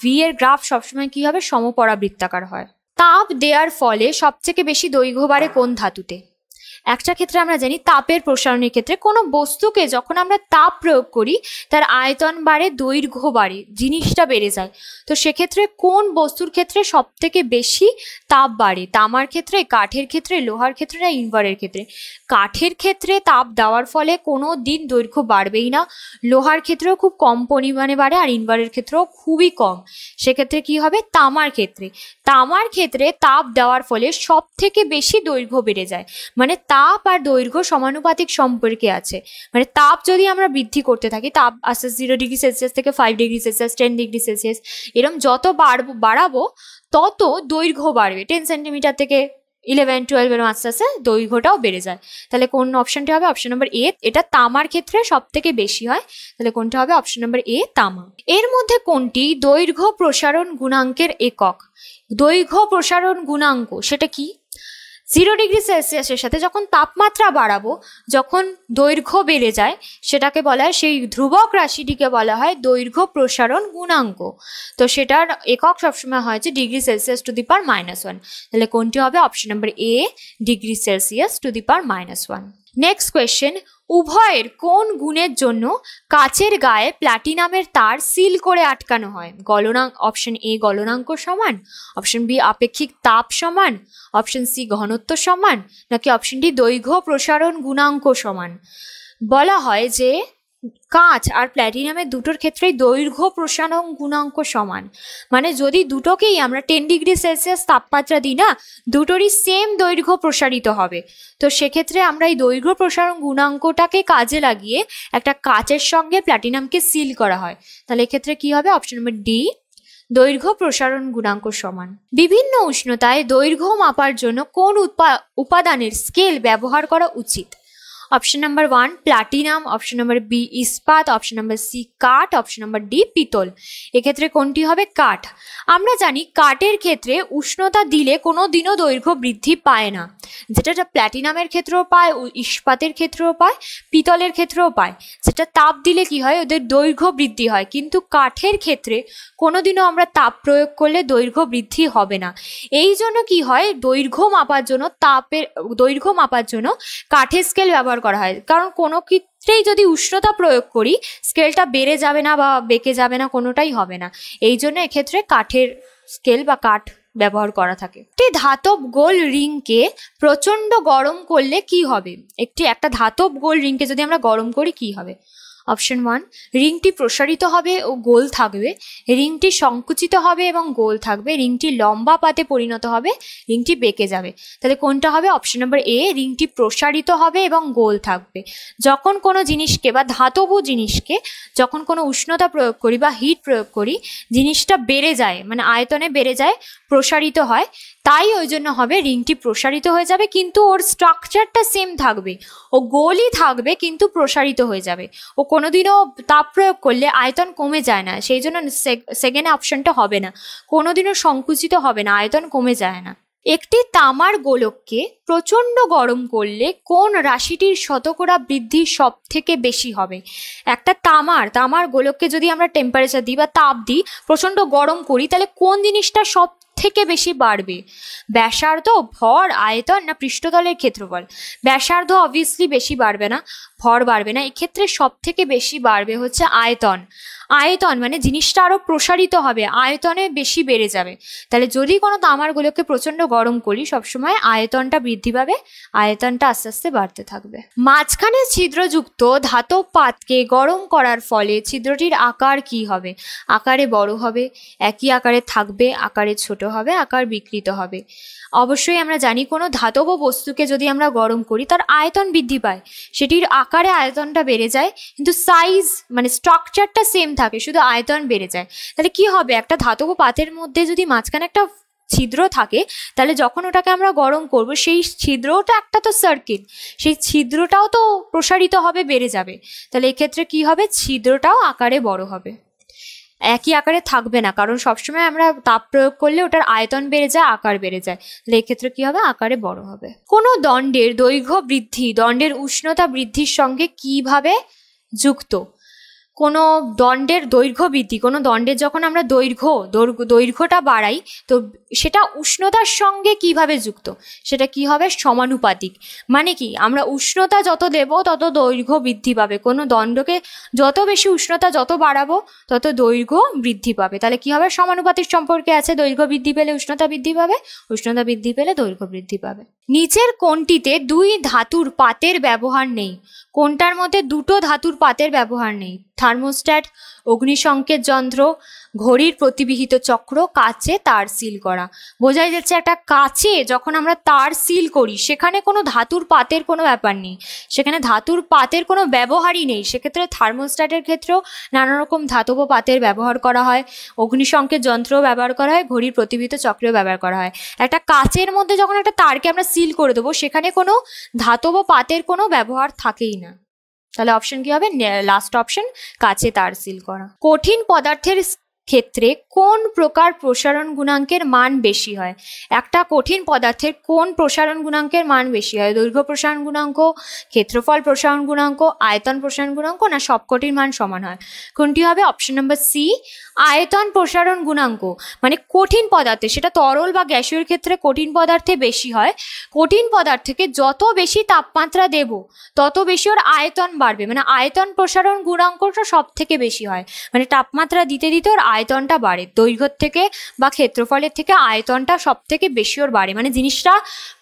ভি এর গ্রাফ সবসময় কি হবে? সমপরাবৃত্তাকার হয়। তাপ দেওয়ার ফলে সবথেকে বেশি দৈর্ঘ্য বাড়ে কোন ধাতুতে? একটা ক্ষেত্রে আমরা জানি তাপের প্রসারণের ক্ষেত্রে কোনো বস্তুকে যখন আমরা তাপ প্রয়োগ করি তার আয়তন বাড়ে, দৈর্ঘ্য বাড়ে, জিনিসটা বেড়ে যায়। তো সেক্ষেত্রে কোন বস্তুর ক্ষেত্রে সব থেকে বেশি তাপ বাড়ে? তামার ক্ষেত্রে, কাঠের ক্ষেত্রে, লোহার ক্ষেত্রে না ইনভারের ক্ষেত্রে? কাঠের ক্ষেত্রে তাপ দেওয়ার ফলে কোনো দিন দৈর্ঘ্য বাড়বেই না, লোহার ক্ষেত্রেও খুব কম পরিমাণে বাড়ে, আর ইনভারের ক্ষেত্রেও খুবই কম। সেক্ষেত্রে কি হবে? তামার ক্ষেত্রে, তামার ক্ষেত্রে তাপ দেওয়ার ফলে সব থেকে বেশি দৈর্ঘ্য বেড়ে যায়। মানে তাপ আর দৈর্ঘ্য সমানুপাতিক সম্পর্কে আছে। মানে তাপ যদি আমরা বৃদ্ধি করতে থাকি, তাপ আস্তে 0 ডিগ্রি সেলসিয়াস থেকে 5 ডিগ্রি সেলসিয়াস, 10 ডিগ্রি সেলসিয়াস, এরকম যত বাড়াবো তত দৈর্ঘ্য বাড়বে। 10 সেন্টিমিটার থেকে 11, 12 এরকম আস্তে আস্তে দৈর্ঘ্যটাও বেড়ে যায়। তাহলে কোন অপশনটি হবে? অপশন নম্বর এ। এটা তামার ক্ষেত্রে সব থেকে বেশি হয়, তাহলে কোনটা হবে? অপশন নম্বর এ তামা। এর মধ্যে কোনটি দৈর্ঘ্য প্রসারণ গুণাঙ্কের একক? দৈর্ঘ্য প্রসারণ গুণাঙ্ক সেটা কি? 0 ডিগ্রি সেলসিয়াসের সাথে যখন তাপমাত্রা বাড়াবো, যখন দৈর্ঘ্য বেড়ে যায়, সেটাকে বলা হয়, সেই ধ্রুবক রাশিটিকে বলা হয় দৈর্ঘ্য প্রসারণ গুণাঙ্ক। তো সেটার একক সবসময় হয় যে degree Celsius to the power -1। তাহলে কোনটি হবে? Option number A degree Celsius to the power -1। Next question, উভয়ের কোন গুণের জন্য কাচের গায়ে প্লাটিনামের তার সিল করে আটকানো হয়? গলনাঙ্ক, অপশন এ গলনাঙ্ক সমান, অপশন বি আপেক্ষিক তাপ সমান, অপশন সি ঘনত্ব সমান, নাকি অপশন ডি দৈর্ঘ্য প্রসারণ গুণাঙ্ক সমান? বলা হয় যে কাঁচ আর প্ল্যাটিনামের দুটোর ক্ষেত্রেই দৈর্ঘ্য প্রসারণ গুণাঙ্ক সমান। মানে যদি দুটোকেই আমরা 10 ডিগ্রি সেলসিয়াস তাপমাত্রা দিই না, দুটোরই সেম দৈর্ঘ্য প্রসারিত হবে। তো সেক্ষেত্রে আমরা এই দৈর্ঘ্য প্রসারণ গুণাঙ্কটাকে কাজে লাগিয়ে একটা কাচের সঙ্গে প্ল্যাটিনামকে সিল করা হয়। তাহলে এক্ষেত্রে কি হবে? অপশন নম্বর ডি দৈর্ঘ্য প্রসারণ গুণাঙ্ক সমান। বিভিন্ন উষ্ণতায় দৈর্ঘ্য মাপার জন্য কোন উপাদানের স্কেল ব্যবহার করা উচিত? Option number 1 platinum, option number B ইস্পাত, অপশন নাম্বার সি কাঠ, অপশন নাম্বার ডি পিতল। এক্ষেত্রে কোনটি হবে? কাঠ। আমরা জানি কাঠের ক্ষেত্রে উষ্ণতা দিলে কোনো দিনও দৈর্ঘ্য বৃদ্ধি পায় না, যেটা প্ল্যাটিনামের ক্ষেত্রেও পায়, ইস্পাতের ক্ষেত্রেও পায়, পিতলের ক্ষেত্রেও পায়। যেটা তাপ দিলে কি হয়, ওদের দৈর্ঘ্য বৃদ্ধি হয়, কিন্তু কাঠের ক্ষেত্রে কোনোদিনও আমরা তাপ প্রয়োগ করলে দৈর্ঘ্য বৃদ্ধি হবে না। এই জন্য কি হয়, দৈর্ঘ্য মাপার জন্য দৈর্ঘ্য মাপার জন্য কাঠের স্কেল ব্যবহার করা হয়। কারণ কোনো ক্ষেত্রেই যদি উষ্ণতা প্রয়োগ করি স্কেলটা বেড়ে যাবে না বা বেঁকে যাবে না, কোনোটাই হবে না। এই জন্য এক্ষেত্রে কাঠের স্কেল বা কাঠ ব্যবহার করা থাকে। একটি ধাতব গোল রিংকে প্রচন্ড গরম করলে কি হবে? একটা ধাতব গোল রিংকে যদি আমরা গরম করি কি হবে? অপশন 1 রিংটি প্রসারিত হবে ও গোল থাকবে, রিংটি সংকুচিত হবে এবং গোল থাকবে, রিংটি লম্বা পাতে পরিণত হবে, রিংটি বেঁকে যাবে। তাহলে কোনটা হবে? অপশন নাম্বার এ রিংটি প্রসারিত হবে এবং গোল থাকবে। যখন কোনো জিনিসকে বা ধাতব জিনিসকে যখন কোনো উষ্ণতা প্রয়োগ করি বা হিট প্রয়োগ করি, জিনিসটা বেড়ে যায়, মানে আয়তনে বেড়ে যায়, প্রসারিত হয়, তাই ওই জন্য হবে রিংটি প্রসারিত হয়ে যাবে, কিন্তু ওর স্ট্রাকচারটা সেম থাকবে, ও গোলই থাকবে কিন্তু প্রসারিত হয়ে যাবে। ও কোনোদিনও তাপ প্রয়োগ করলে আয়তন কমে যায় না, সেই জন্য সেকেন্ড অপশনটা হবে না। কোনোদিনও সংকুচিত হবে না, আয়তন কমে যায় না। একটি তামার গোলককে প্রচণ্ড গরম করলে কোন রাশিটির শতকরা বৃদ্ধি সব থেকে বেশি হবে? একটা তামার গোলককে যদি আমরা টেম্পারেচার দিই বা তাপ দিই, প্রচণ্ড গরম করি, তাহলে কোন জিনিসটা সব থেকে বেশি বাড়বে? ব্যাসার্ধ, ভর, আয়তন না পৃষ্ঠতলের ক্ষেত্রফল? ব্যাসার্ধ অবভিয়াসলি বেশি বাড়বে না, ভর বাড়বে না, এক্ষেত্রে সব থেকে বেশি বাড়বে হচ্ছে আয়তন। আয়তন মানে জিনিসটা আরো প্রসারিত হবে, আয়তনে বেশি বেড়ে যাবে। তাহলে যদি কোনো তামার গোলককে প্রচন্ড গরম করি, সবসময় আয়তনটা বৃদ্ধি পাবে, আয়তনটা আস্তে আস্তে বাড়তে থাকবে। মাঝখানে ছিদ্রযুক্ত ধাতব পাতকে গরম করার ফলে ছিদ্রটির আকার কি হবে? আকারে বড় হবে, একই আকারে থাকবে, আকারে ছোট হবে, আকার বিকৃত হবে। অবশ্যই আমরা জানি কোনো ধাতব বস্তুকে যদি আমরা গরম করি তার আয়তন বৃদ্ধি পায়, সেটির আকারে আয়তনটা বেড়ে যায়, কিন্তু সাইজ মানে স্ট্রাকচারটা সেম থাকে, শুধু আয়তন বেড়ে যায়। তাহলে কি হবে, একটা ধাতব পাতের মধ্যে যদি মাঝখানে একটা ছিদ্র থাকে, তাহলে যখন ওটাকে আমরা গরম করব, সেই ছিদ্রটা একটা তো সার্কিল, সেই ছিদ্রটাও তো প্রসারিত হবে, বেড়ে যাবে। তাহলে এক্ষেত্রে কি হবে, ছিদ্রটাও আকারে বড় হবে, একই আকারে থাকবে না, কারণ সবসময় আমরা তাপ প্রয়োগ করলে ওটার আয়তন বেড়ে যায়, আকার বেড়ে যায়। তাহলে এক্ষেত্রে কি হবে, আকারে বড় হবে। কোনো দণ্ডের দৈর্ঘ্য বৃদ্ধি দণ্ডের উষ্ণতা বৃদ্ধির সঙ্গে কিভাবে যুক্ত? কোনো দণ্ডের দৈর্ঘ্য বৃদ্ধি, কোনো দণ্ডের যখন আমরা দৈর্ঘ্যটা বাড়াই, তো সেটা উষ্ণতার সঙ্গে কিভাবে যুক্ত? সেটা কি হবে, সমানুপাতিক। মানে কি, আমরা উষ্ণতা যত দেব তত দৈর্ঘ্য বৃদ্ধি পাবে। কোনো দণ্ডকে যত বেশি উষ্ণতা যত বাড়াবো তত দৈর্ঘ্য বৃদ্ধি পাবে। তাহলে কি হবে, সমানুপাতিক সম্পর্কে আছে, দৈর্ঘ্য বৃদ্ধি পেলে উষ্ণতা বৃদ্ধি পাবে, উষ্ণতা বৃদ্ধি পেলে দৈর্ঘ্য বৃদ্ধি পাবে। নিচের কোনটিতে দুই ধাতুর পাতের ব্যবহার নেই? কোনটার মধ্যে দুটো ধাতুর পাতের ব্যবহার নেই? থার্মোস্ট্যাট, অগ্নিসংকেত যন্ত্র, ঘড়ির প্রতিবিহিত চক্র, কাচে তার সিল করা। বোঝাই যাচ্ছে একটা কাচে যখন আমরা তার সিল করি, সেখানে কোনো ধাতুর পাতের কোনো ব্যাপার নেই, সেখানে ধাতুর পাতের কোনো ব্যবহারই নেই। সেক্ষেত্রে থার্মোস্ট্যাটের ক্ষেত্রেও নানা রকম ধাতব পাতের ব্যবহার করা হয়, অগ্নিসংকেত যন্ত্রও ব্যবহার করা হয়, ঘড়ির প্রতিবিহিত চক্রেও ব্যবহার করা হয়। একটা কাচের মধ্যে যখন একটা তারকে আমরা সিল করে দেবো, সেখানে কোনো ধাতব পাতের কোনো ব্যবহার থাকেই না। তাহলে অপশন কি হবে, লাস্ট অপশন, কাচে তার সিল করা। কঠিন পদার্থের ক্ষেত্রে কোন প্রকার প্রসারণ গুণাঙ্কের মান বেশি হয়? একটা কঠিন পদার্থের কোন প্রসারণ গুণাঙ্কের মান বেশি হয়? দৈর্ঘ্য প্রসারণ গুণাঙ্ক, ক্ষেত্রফল প্রসারণ গুণাঙ্ক, আয়তন প্রসারণ গুণাঙ্ক না সবকটির মান সমান হয়? কোনটি হবে? অপশন নাম্বার সি, আয়তন প্রসারণ গুণাঙ্ক। মানে কঠিন পদার্থে, সেটা তরল বা গ্যাসীয় ক্ষেত্রে কঠিন পদার্থে বেশি হয়। কঠিন পদার্থকে যত বেশি তাপমাত্রা দেব তত বেশি ওর আয়তন বাড়বে, মানে আয়তন প্রসারণ গুণাঙ্কটা সব থেকে বেশি হয়। মানে তাপমাত্রা দিতে দিতে ওর আয়তনটা বাড়ে, দৈর্ঘ্য থেকে বা ক্ষেত্রফলের থেকে আয়তনটা সব থেকে বেশি ওর বাড়ে, মানে জিনিসটা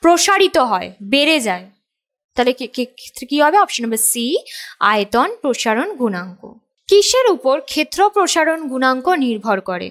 প্রসারিত হয়, বেড়ে যায়। তাহলে কি হবে? অপশন নাম্বার সি, আয়তন প্রসারণ গুণাঙ্ক। কিসের উপর ক্ষেত্র প্রসারণ গুণাঙ্ক নির্ভর করে?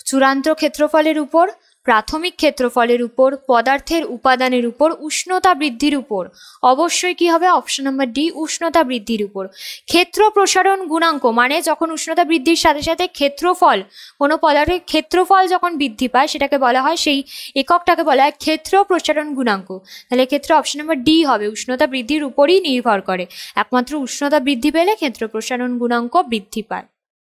চূড়ান্ত ক্ষেত্রফলের উপর, প্রাথমিক ক্ষেত্রফলের উপর, পদার্থের উপাদানের উপর, উষ্ণতা বৃদ্ধির উপর। অবশ্যই কি হবে? অপশন নাম্বার ডি, উষ্ণতা বৃদ্ধির উপর। ক্ষেত্র প্রসারণ গুণাঙ্ক মানে যখন উষ্ণতা বৃদ্ধির সাথে সাথে ক্ষেত্রফল, কোনো পদার্থের ক্ষেত্রফল যখন বৃদ্ধি পায় সেটাকে বলা হয়, সেই এককটাকে বলা হয় ক্ষেত্র প্রসারণ গুণাঙ্ক। তাহলে ক্ষেত্রে অপশন নাম্বার ডি হবে, উষ্ণতা বৃদ্ধির উপরই নির্ভর করে। একমাত্র উষ্ণতা বৃদ্ধি পেলে ক্ষেত্র প্রসারণ গুণাঙ্ক বৃদ্ধি পায়।